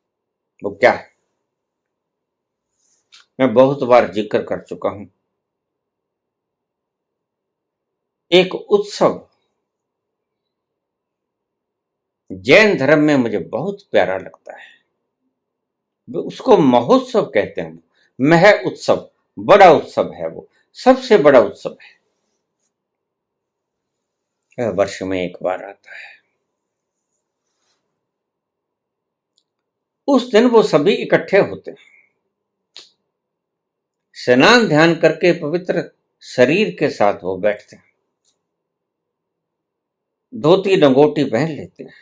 वो क्या है, मैं बहुत बार जिक्र कर चुका हूं। एक उत्सव जैन धर्म में मुझे बहुत प्यारा लगता है, उसको महोत्सव कहते हैं। मह उत्सव, बड़ा उत्सव है, वो सबसे बड़ा उत्सव है, वर्ष में एक बार आता है। उस दिन वो सभी इकट्ठे होते हैं, स्नान ध्यान करके पवित्र शरीर के साथ वो बैठते हैं, धोती लंगोटी पहन लेते हैं,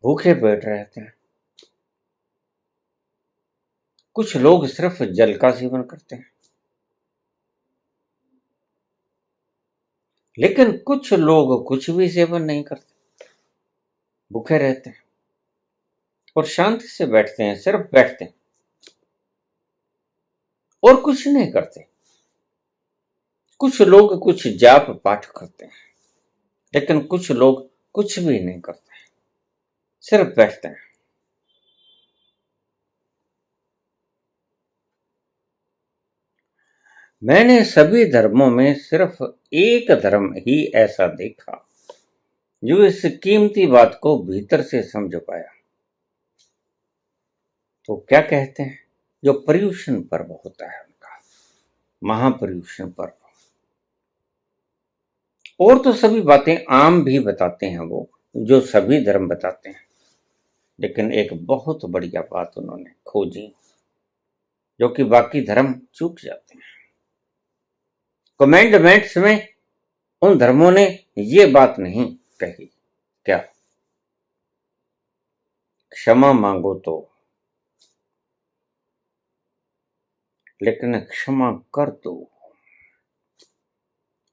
भूखे पेट रहते हैं। कुछ लोग सिर्फ जल का सेवन करते हैं, लेकिन कुछ लोग कुछ भी सेवन नहीं करते, भूखे रहते हैं और शांति से बैठते हैं, सिर्फ बैठते हैं और कुछ नहीं करते। कुछ लोग कुछ जाप पाठ करते हैं, लेकिन कुछ लोग कुछ भी नहीं करते, सिर्फ बैठते हैं। मैंने सभी धर्मों में सिर्फ एक धर्म ही ऐसा देखा जो इस कीमती बात को भीतर से समझ पाया। तो क्या कहते हैं, जो पर्यूषण पर्व होता है उनका, महापर्यूषण पर्व। और तो सभी बातें आम भी बताते हैं वो, जो सभी धर्म बताते हैं, लेकिन एक बहुत बढ़िया बात उन्होंने खोजी जो कि बाकी धर्म चूक जाते हैं। कमेंडमेंट्स में उन धर्मों ने ये बात नहीं कही, क्या क्षमा मांगो तो, लेकिन क्षमा कर दो।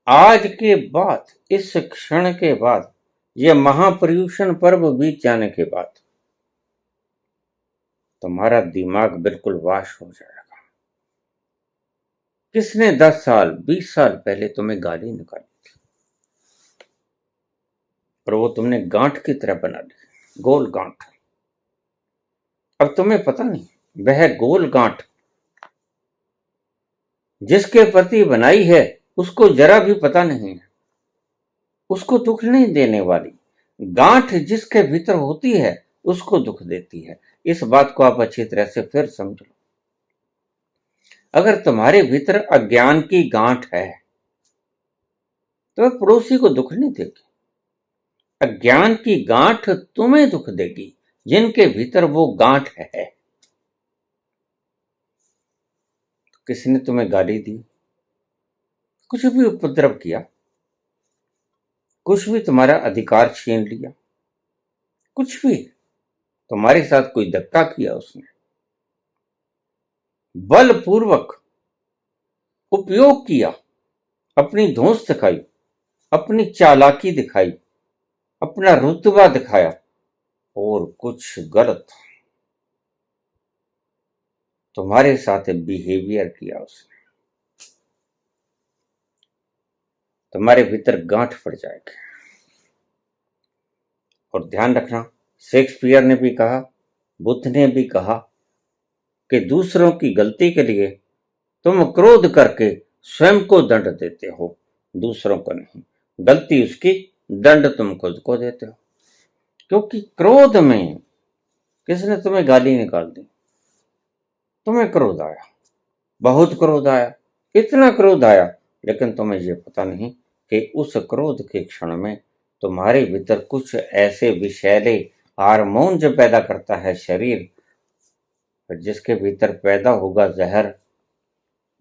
आज के बाद, इस क्षण के बाद, यह महापर्यूषण पर्व बीत जाने के बाद तुम्हारा दिमाग बिल्कुल वाश हो जाएगा। किसने 10 साल 20 साल पहले तुम्हें गाली निकाली थी, और वो तुमने गांठ की तरह बना ली, गोल गांठ। अब तुम्हें पता नहीं, वह गोल गांठ जिसके प्रति बनाई है उसको जरा भी पता नहीं है, उसको दुख नहीं देने वाली। गांठ जिसके भीतर होती है उसको दुख देती है। इस बात को आप अच्छी तरह से फिर समझ लो। अगर तुम्हारे भीतर अज्ञान की गांठ है तो वह पड़ोसी को दुख नहीं देगी। अज्ञान की गांठ तुम्हें दुख देगी जिनके भीतर वो गांठ है। किसी ने तुम्हें गाली दी, कुछ भी उपद्रव किया, कुछ भी तुम्हारा अधिकार छीन लिया, कुछ भी तुम्हारे साथ कोई धक्का किया, उसने बलपूर्वक उपयोग किया, अपनी धौंस दिखाई, अपनी चालाकी दिखाई, अपना रुतबा दिखाया और कुछ गलत तुम्हारे साथ बिहेवियर किया, उसने तुम्हारे भीतर गांठ पड़ जाएगी। और ध्यान रखना, शेक्सपियर ने भी कहा, बुद्ध ने भी कहा कि दूसरों की गलती के लिए तुम क्रोध करके स्वयं को दंड देते हो, दूसरों को नहीं। गलती उसकी, दंड तुम खुद को देते हो। क्योंकि क्रोध में किसने तुम्हें गाली निकाल दी, तुम्हें क्रोध आया, बहुत क्रोध आया, इतना क्रोध आया, लेकिन तुम्हें यह पता नहीं कि उस क्रोध के क्षण में तुम्हारे भीतर कुछ ऐसे विषैले हार्मोन जो पैदा करता है शरीर, जिसके भीतर पैदा होगा जहर,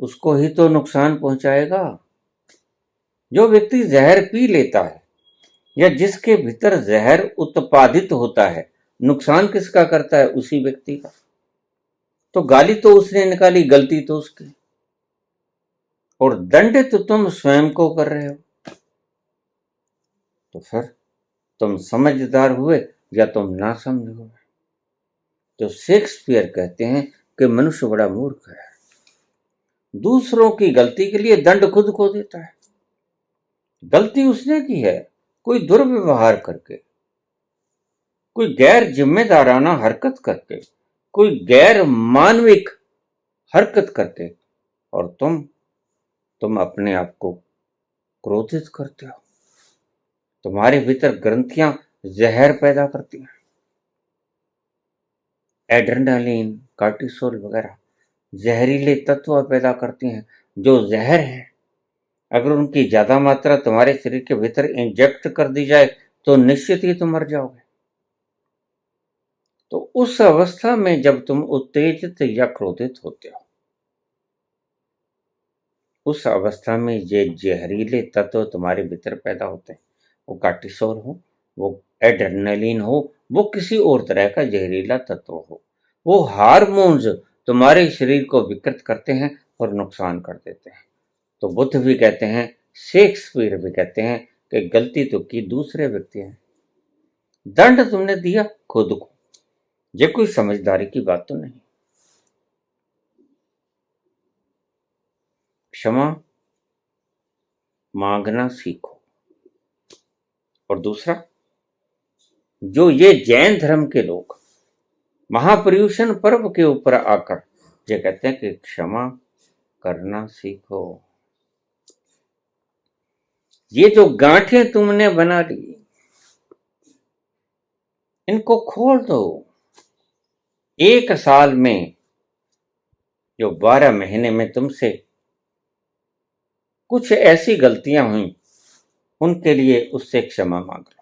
उसको ही तो नुकसान पहुंचाएगा। जो व्यक्ति जहर पी लेता है या जिसके भीतर जहर उत्पादित होता है, नुकसान किसका करता है? उसी व्यक्ति का। तो गाली तो उसने निकाली, गलती तो उसकी, और दंडित तो तुम स्वयं को कर रहे हो। तो फिर तुम समझदार हुए या तुम ना समझ हुए? तो शेक्सपियर कहते हैं कि मनुष्य बड़ा मूर्ख है, दूसरों की गलती के लिए दंड खुद को देता है। गलती उसने की है, कोई दुर्व्यवहार करके, कोई गैर जिम्मेदाराना हरकत करके, कोई गैर मानविक हरकत करके, और तुम अपने आप को क्रोधित करते हो। तुम्हारे भीतर ग्रंथियां जहर पैदा करती हैं, एड्रेनालिन, कार्टिसोल वगैरह जहरीले तत्व पैदा करती हैं, जो जहर है। अगर उनकी ज्यादा मात्रा तुम्हारे शरीर के भीतर इंजेक्ट कर दी जाए तो निश्चित ही तुम मर जाओगे। तो उस अवस्था में जब तुम उत्तेजित या क्रोधित होते हो, उस अवस्था में ये जहरीले तत्व तुम्हारे भीतर पैदा होते हैं। वो कार्टिसोल हो, वो एड्रेनालिन हो, वो किसी और तरह का जहरीला तत्व हो, वो हार्मोन्स तुम्हारे शरीर को विकृत करते हैं और नुकसान कर देते हैं। तो बुद्ध भी कहते हैं, शेक्सपियर भी कहते हैं कि गलती तो की दूसरे व्यक्ति है, दंड तुमने दिया खुद को। ये कोई समझदारी की बात तो नहीं। क्षमा मांगना सीखो। और दूसरा, जो ये जैन धर्म के लोग महापर्युषण पर्व के ऊपर आकर ये कहते हैं कि क्षमा करना सीखो, ये जो गांठें तुमने बना ली, इनको खोल दो। 1 साल में जो 12 महीने में तुमसे कुछ ऐसी गलतियां हुई, उनके लिए उससे क्षमा मांग लो।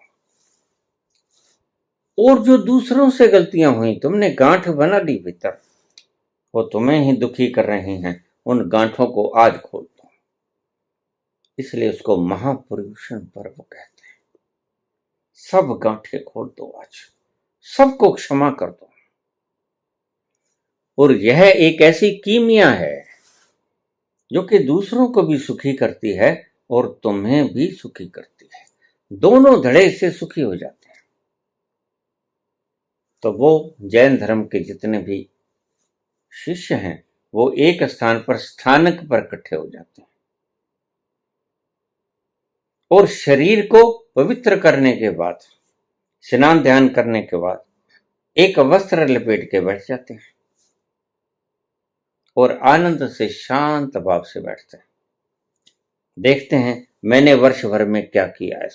और जो दूसरों से गलतियां हुई, तुमने गांठ बना ली भीतर, वो तुम्हें ही दुखी कर रहे हैं, उन गांठों को आज खोल दो। इसलिए उसको महापर्युषण पर्व कहते हैं। सब गांठें खोल दो आज, सबको क्षमा कर दो। और यह एक ऐसी कीमिया है जो कि दूसरों को भी सुखी करती है और तुम्हें भी सुखी करती है, दोनों धड़े से सुखी हो जाते हैं। तो वो जैन धर्म के जितने भी शिष्य हैं, वो एक स्थान पर स्थानक पर इकट्ठे हो जाते हैं और शरीर को पवित्र करने के बाद, स्नान ध्यान करने के बाद एक वस्त्र लपेट के बैठ जाते हैं और आनंद से शांत भाव से बैठते हैं। देखते हैं मैंने वर्ष भर में क्या किया है।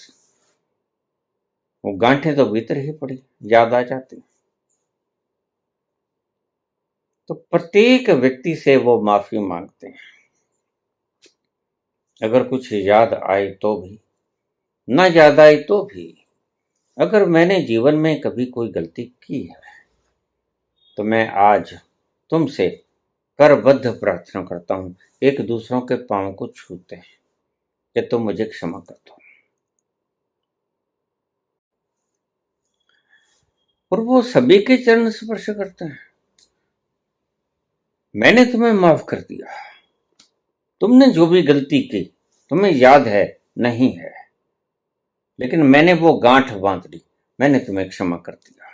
वो गांठें तो भीतर ही पड़ी याद आ जाती। तो प्रत्येक व्यक्ति से वो माफी मांगते हैं, अगर कुछ याद आए तो भी, ना याद आए तो भी। अगर मैंने जीवन में कभी कोई गलती की है तो मैं आज तुमसे करबद्ध प्रार्थना करता हूं, एक दूसरों के पांव को छूते हैं कि तुम मुझे क्षमा कर दो। और वो सभी के चरण स्पर्श करते हैं। मैंने तुम्हें माफ कर दिया, तुमने जो भी गलती की तुम्हें याद है नहीं है, लेकिन मैंने वो गांठ बांध ली, मैंने तुम्हें क्षमा कर दिया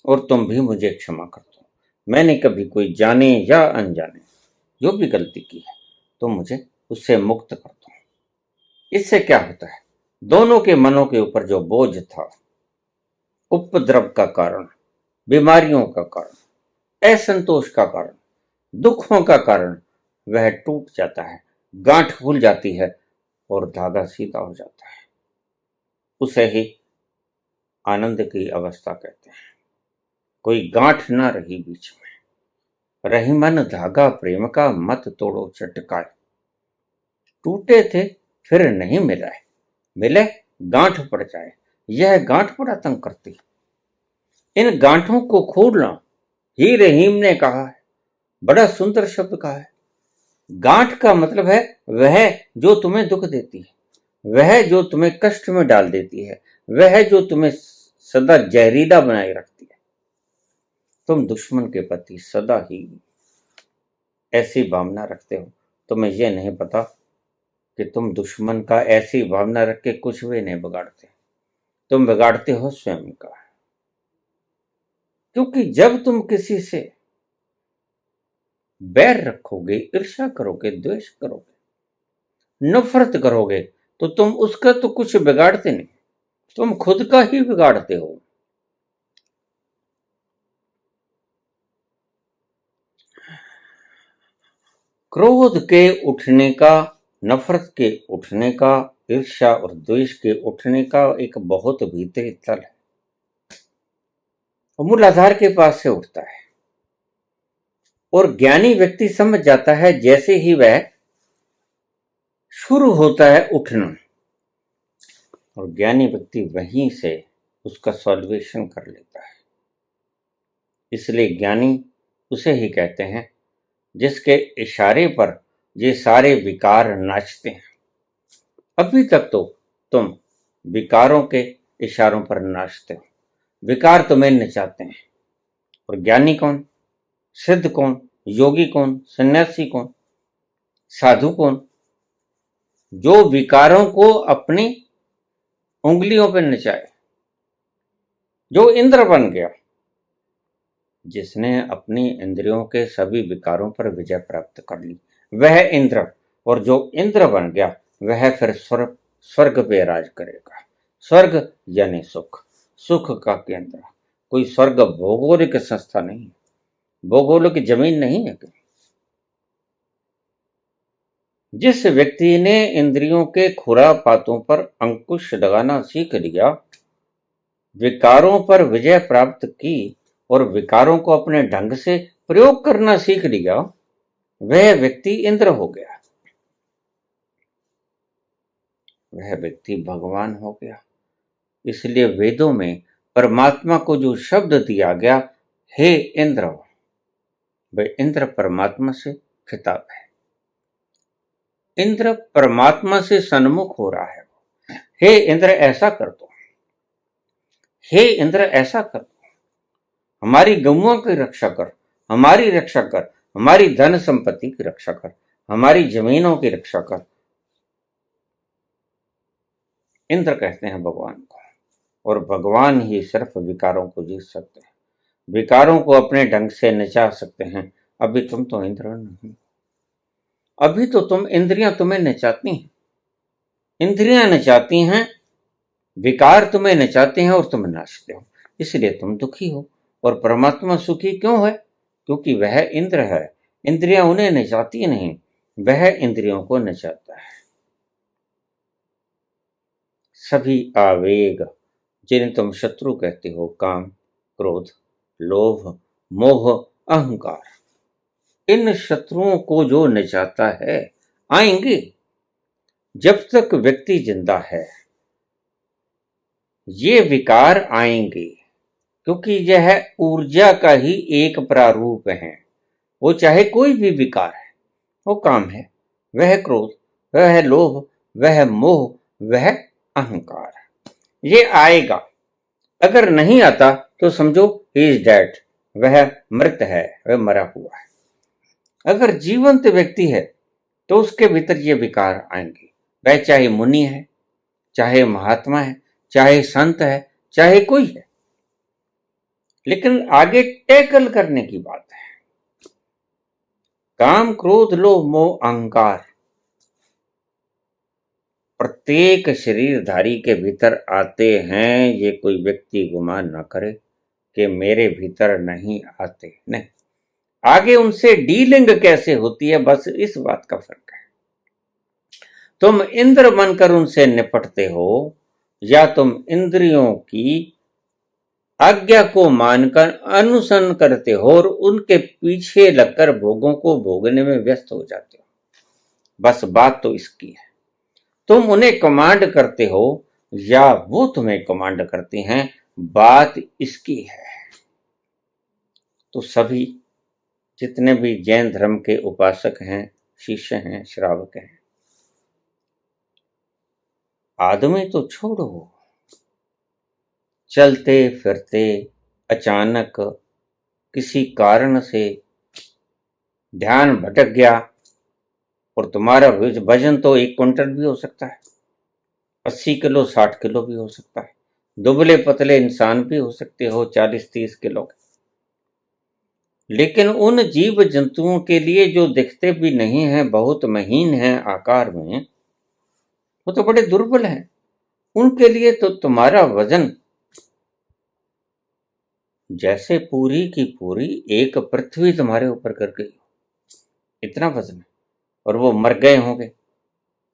और तुम भी मुझे क्षमा कर दो। मैंने कभी कोई जाने या अनजाने जो भी गलती की है तो मुझे उससे मुक्त कर दो। इससे क्या होता है, दोनों के मनों के ऊपर जो बोझ था, उपद्रव का कारण, बीमारियों का कारण, असंतोष का कारण, दुखों का कारण, वह टूट जाता है, गांठ खुल जाती है और धागा सीधा हो जाता है। उसे ही आनंद की अवस्था कहते हैं। कोई गांठ ना रही बीच में, रही मन धागा प्रेम का, मत तोड़ो चटकाए। टूटे थे फिर नहीं मिलाए, मिले गांठ पड़ जाए, यह गांठ बड़ा तंग करती। इन गांठों को खोलना ही रहीम ने कहा है, बड़ा सुंदर शब्द कहा है। गांठ का मतलब है वह जो तुम्हें दुख देती है, वह जो तुम्हें कष्ट में डाल देती है, वह जो तुम्हें सदा जहरीला बनाए रखती है। तुम दुश्मन के प्रति सदा ही ऐसी भावना रखते हो, तुम्हें यह नहीं पता कि तुम दुश्मन का ऐसी भावना रख के कुछ भी नहीं बिगाड़ते, तुम बिगाड़ते हो स्वयं का। क्योंकि जब तुम किसी से बैर रखोगे, ईर्ष्या करोगे, द्वेष करोगे, नफरत करोगे, तो तुम उसका तो कुछ बिगाड़ते नहीं, तुम खुद का ही बिगाड़ते हो। क्रोध के उठने का, नफरत के उठने का, ईर्ष्या और द्वेष के उठने का एक बहुत भीतरी तल है, वो मूलाधार के पास से उठता है। और ज्ञानी व्यक्ति समझ जाता है जैसे ही वह शुरू होता है उठना, और ज्ञानी व्यक्ति वहीं से उसका सॉल्वेशन कर लेता है। इसलिए ज्ञानी उसे ही कहते हैं जिसके इशारे पर ये सारे विकार नाचते हैं। अभी तक तो तुम विकारों के इशारों पर नाचते हो, विकार तुम्हें नचाते हैं। और ज्ञानी कौन, सिद्ध कौन, योगी कौन, सन्यासी कौन, साधु कौन? जो विकारों को अपनी उंगलियों पर नचाए, जो इंद्र बन गया, जिसने अपनी इंद्रियों के सभी विकारों पर विजय प्राप्त कर ली, वह इंद्र। और जो इंद्र बन गया वह फिर स्वर्ग पे राज करेगा। स्वर्ग यानी सुख, सुख का केंद्र। कोई स्वर्ग भौगोलिक संस्था नहीं, भौगोलिक जमीन नहीं है। जिस व्यक्ति ने इंद्रियों के खुरापातों पर अंकुश लगाना सीख लिया, विकारों पर विजय प्राप्त की और विकारों को अपने ढंग से प्रयोग करना सीख लिया, वह व्यक्ति इंद्र हो गया, वह व्यक्ति भगवान हो गया। इसलिए वेदों में परमात्मा को जो शब्द दिया गया, हे इंद्र, वह इंद्र परमात्मा से खिताब है। इंद्र परमात्मा से सन्मुख हो रहा है। हे इंद्र ऐसा कर दो, हे इंद्र ऐसा कर दो, हमारी गौओं की रक्षा कर, हमारी रक्षा कर, हमारी धन संपत्ति की रक्षा कर, हमारी जमीनों की रक्षा कर। इंद्र कहते हैं भगवान को, और भगवान ही सिर्फ विकारों को जीत सकते हैं, विकारों को अपने ढंग से नचा सकते हैं। अभी तुम तो इंद्र नहीं, अभी तो तुम इंद्रियां तुम्हें नचाती हैं, इंद्रियां नचाती हैं, विकार तुम्हें नचाते हैं और तुम नाचते हो। इसलिए तुम दुखी हो। और परमात्मा सुखी क्यों है? क्योंकि वह इंद्र है। इंद्रियां उन्हें नचाती नहीं, वह इंद्रियों को नचाता है। सभी आवेग जिन्हें तुम शत्रु कहते हो, काम, क्रोध, लोभ, मोह, अहंकार, इन शत्रुओं को जो नचाता है आएंगे। जब तक व्यक्ति जिंदा है ये विकार आएंगे, क्योंकि यह ऊर्जा का ही एक प्रारूप है। वो चाहे कोई भी विकार है, वो काम है, वह क्रोध, वह लोभ, वह मोह, वह अहंकार, ये आएगा। अगर नहीं आता तो समझो ही इज डेड, वह मृत है, वह मरा हुआ है। अगर जीवंत व्यक्ति है तो उसके भीतर ये विकार आएंगे, वह चाहे मुनि है, चाहे महात्मा है, चाहे संत है, चाहे कोई है। लेकिन आगे टैकल करने की बात है। काम, क्रोध, लोभ, मोह, अहंकार प्रत्येक शरीरधारी के भीतर आते हैं। ये कोई व्यक्ति गुमान न करे कि मेरे भीतर नहीं आते, नहीं। आगे उनसे डीलिंग कैसे होती है, बस इस बात का फर्क है। तुम इंद्र बनकर उनसे निपटते हो या तुम इंद्रियों की आज्ञा को मानकर अनुसरण करते हो और उनके पीछे लगकर भोगों को भोगने में व्यस्त हो जाते हो। बस बात तो इसकी है। तुम उन्हें कमांड करते हो या वो तुम्हें कमांड करते हैं, बात इसकी है। तो सभी जितने भी जैन धर्म के उपासक हैं, शिष्य हैं, श्रावक हैं, आदमी तो छोड़ो, चलते फिरते अचानक किसी कारण से ध्यान भटक गया और तुम्हारा वजन तो 1 क्विंटल भी हो सकता है, 80 किलो 60 किलो भी हो सकता है, दुबले पतले इंसान भी हो सकते हो 40-30 किलो के। लेकिन उन जीव जंतुओं के लिए जो दिखते भी नहीं हैं, बहुत महीन हैं आकार में, वो तो बड़े दुर्बल हैं। उनके लिए तो तुम्हारा वजन जैसे पूरी की पूरी एक पृथ्वी तुम्हारे ऊपर कर गई, इतना वजन है। और वो मर गए होंगे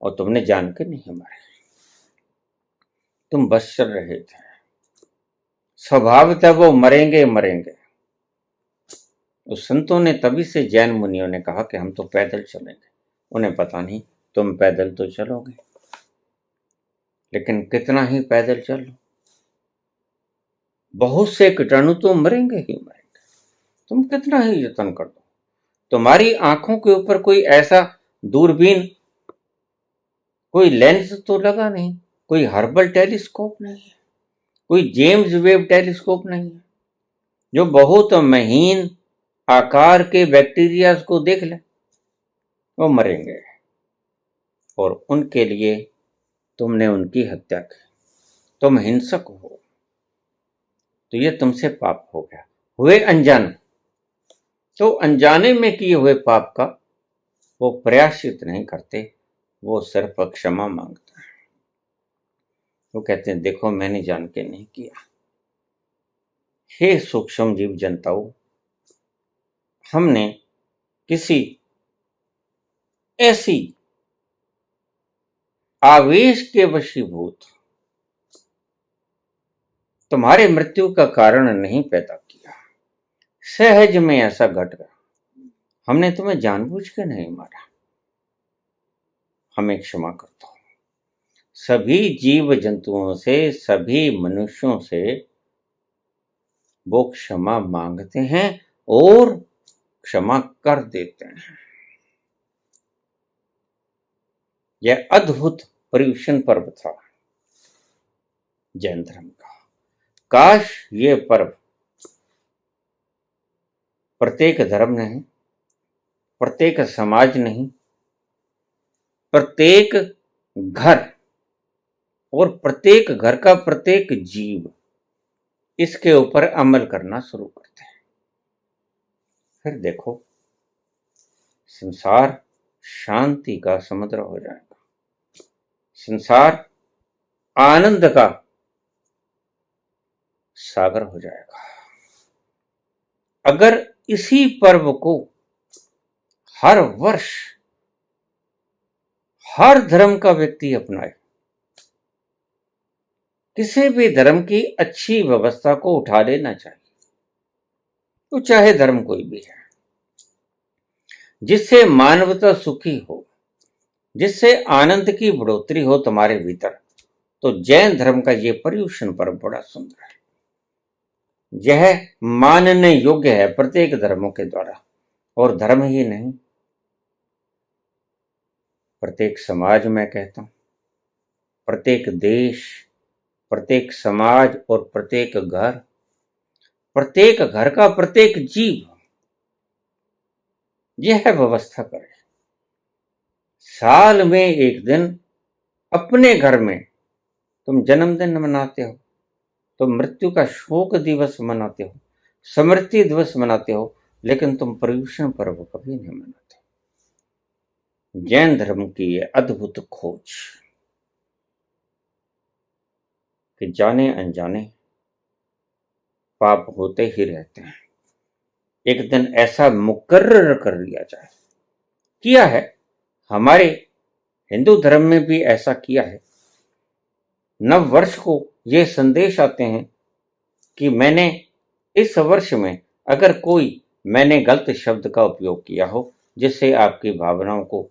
और तुमने जान के नहीं मारे, तुम बस चल रहे थे। स्वभाव था वो मरेंगे मरेंगे। उस संतों ने, तभी से जैन मुनियों ने कहा कि हम तो पैदल चलेंगे। उन्हें पता नहीं तुम पैदल तो चलोगे, लेकिन कितना ही पैदल चलो, बहुत से कीटाणु तो मरेंगे ही मरेंगे। तुम कितना ही यत्न कर दो, तुम्हारी आंखों के ऊपर कोई ऐसा दूरबीन, कोई लेंस तो लगा नहीं, कोई हर्बल टेलीस्कोप नहीं है, कोई जेम्स वेब टेलीस्कोप नहीं है जो बहुत महीन आकार के बैक्टीरिया को देख ले। वो मरेंगे और उनके लिए तुमने उनकी हत्या की, तुम हिंसक हो, तो ये तुमसे पाप हो गया। हुए अनजान, तो अनजाने में किए हुए पाप का वो प्रायश्चित नहीं करते, वो सिर्फ क्षमा मांगते हैं। वो कहते हैं देखो मैंने जान के नहीं किया। हे सूक्ष्म जीव जनताओं, हमने किसी ऐसी आवेश के वशीभूत तुम्हारे मृत्यु का कारण नहीं पैदा किया, सहज में ऐसा घट गया। हमने तुम्हें जानबूझ के नहीं मारा, हमें क्षमा कर दो। सभी जीव जंतुओं से, सभी मनुष्यों से वो क्षमा मांगते हैं और क्षमा कर देते हैं। यह अद्भुत पर्युषण पर्व था जैन धर्म का। काश ये पर्व प्रत्येक धर्म नहीं, प्रत्येक समाज नहीं, प्रत्येक घर और प्रत्येक घर का प्रत्येक जीव इसके ऊपर अमल करना शुरू करते हैं। फिर देखो संसार शांति का समुद्र हो जाएगा, संसार आनंद का सागर हो जाएगा। अगर इसी पर्व को हर वर्ष हर धर्म का व्यक्ति अपनाए, किसी भी धर्म की अच्छी व्यवस्था को उठा लेना चाहिए, तो चाहे धर्म कोई भी है, जिससे मानवता सुखी हो, जिससे आनंद की बढ़ोतरी हो तुम्हारे भीतर, तो जैन धर्म का यह पर्युषण पर्व बड़ा सुंदर है। यह मानने योग्य है प्रत्येक धर्मों के द्वारा, और धर्म ही नहीं, प्रत्येक समाज में कहता हूं, प्रत्येक देश, प्रत्येक समाज और प्रत्येक घर प्रत्येक घर का प्रत्येक जीव यह व्यवस्था करे, साल में एक दिन अपने घर में तुम जन्मदिन मनाते हो, तुम मृत्यु का शोक दिवस मनाते हो, स्मृति दिवस मनाते हो, लेकिन तुम पर्यूषण पर्व कभी नहीं मनाते। जैन धर्म की ये अद्भुत खोज कि जाने अनजाने पाप होते ही रहते हैं, एक दिन ऐसा मुकर्रर कर लिया जाए। किया है, हमारे हिंदू धर्म में भी ऐसा किया है। नव वर्ष को ये संदेश आते हैं कि मैंने इस वर्ष में अगर मैंने गलत शब्द का उपयोग किया हो जिससे आपकी भावनाओं को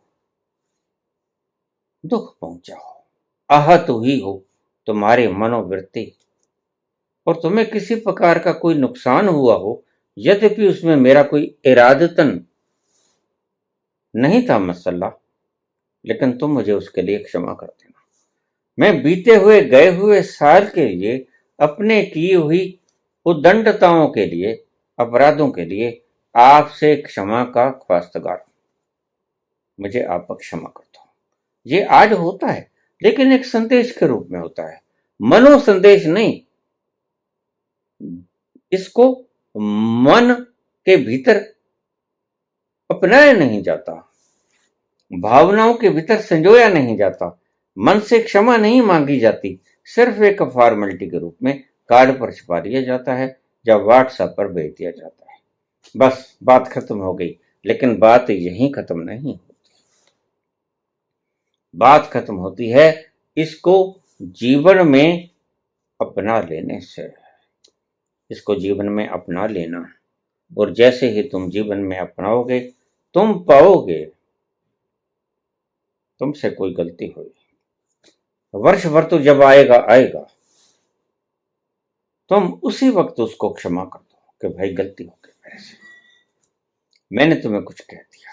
दुख पहुंचा हो, आहत हुई हो तुम्हारे मनोवृत्ति, और तुम्हें किसी प्रकार का कोई नुकसान हुआ हो, यद्यपि उसमें मेरा कोई इरादतन नहीं था मसला, लेकिन तुम मुझे उसके लिए क्षमा कर देना। मैं बीते हुए गए हुए साल के लिए, अपने की हुई उद्दंडताओं के लिए, अपराधों के लिए आपसे क्षमा का ख्वास्तगार हूं। मुझे आप क्षमा कर दो। ये आज होता है, लेकिन एक संदेश के रूप में होता है, मनो संदेश नहीं। इसको मन के भीतर अपनाया नहीं जाता, भावनाओं के भीतर संजोया नहीं जाता, मन से क्षमा नहीं मांगी जाती, सिर्फ एक फॉर्मेलिटी के रूप में कार्ड पर छपा दिया जाता है या व्हाट्सएप पर भेज दिया जाता है। बस बात खत्म हो गई। लेकिन बात यहीं खत्म नहीं होती, बात खत्म होती है इसको जीवन में अपना लेने से। इसको जीवन में अपना लेना, और जैसे ही तुम जीवन में अपनाओगे तुम पाओगे तुमसे कोई गलती हुई, वर्ष भर तो जब आएगा तुम उसी वक्त उसको क्षमा कर दो कि भाई गलती हो गई मेरे से, मैंने तुम्हें कुछ कह दिया,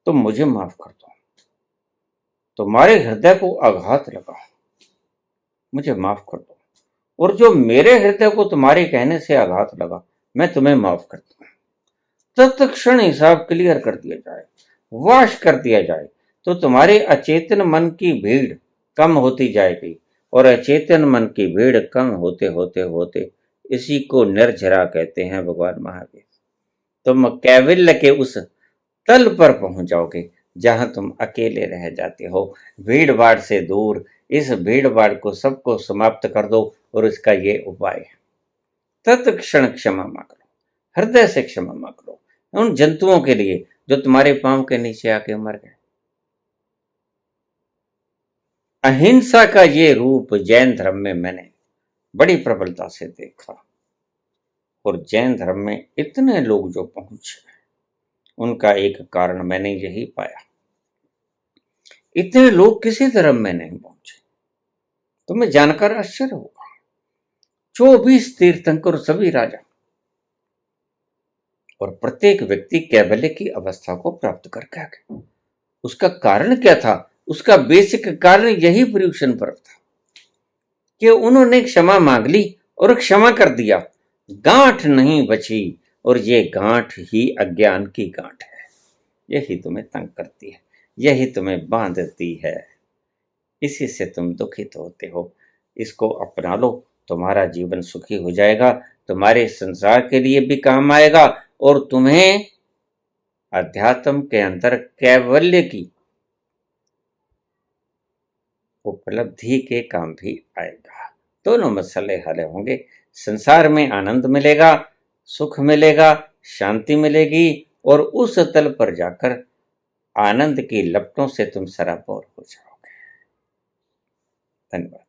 तुम मुझे माफ कर दो, तुम्हारे हृदय को आघात लगा, मुझे माफ कर दो, और जो मेरे हृदय को तुम्हारे कहने से आघात लगा मैं तुम्हें माफ करता हूं। तत्क्षण हिसाब क्लियर कर दिया जाए, वाश कर दिया जाए, तो तुम्हारे अचेतन मन की भीड़ कम होती जाएगी, और अचेतन मन की भीड़ कम होते होते होते इसी को निर्झरा कहते हैं भगवान महावीर। तुम कैवल्य के उस तल पर पहुंच जाओगे जहां तुम अकेले रह जाते हो, भीड़ भाड़ से दूर। इस भीड़ भाड़ को सबको समाप्त कर दो, और इसका ये उपाय है, तत्क्षण क्षमा मांग लो, हृदय से क्षमा मांग लो उन जंतुओं के लिए जो तुम्हारे पांव के नीचे आके मर गए। अहिंसा का ये रूप जैन धर्म में मैंने बड़ी प्रबलता से देखा, और जैन धर्म में इतने लोग जो पहुंचे उनका एक कारण मैंने यही पाया। इतने लोग किसी धर्म में नहीं पहुंचे, तुम्हें जानकर आश्चर्य होगा। 24 तीर्थंकर, सभी राजा, और प्रत्येक व्यक्ति कैवल्य की अवस्था को प्राप्त करके आ गया। उसका कारण क्या था? उसका बेसिक कारण यही पर्यूषण पर्व था कि उन्होंने क्षमा मांग ली और क्षमा कर दिया, गांठ नहीं बची, और ये गांठ ही अज्ञान की गांठ है। यही तुम्हें तंग करती है, यही तुम्हें बांधती है, इसी से तुम दुखित होते हो। इसको अपना लो, तुम्हारा जीवन सुखी हो जाएगा, तुम्हारे संसार के लिए भी काम आएगा, और तुम्हें अध्यात्म के अंदर कैवल्य की उपलब्धि के काम भी आएगा। दोनों मसले हल होंगे, संसार में आनंद मिलेगा, सुख मिलेगा, शांति मिलेगी, और उस तल पर जाकर आनंद की लपटों से तुम सराबोर हो जाओगे। धन्यवाद।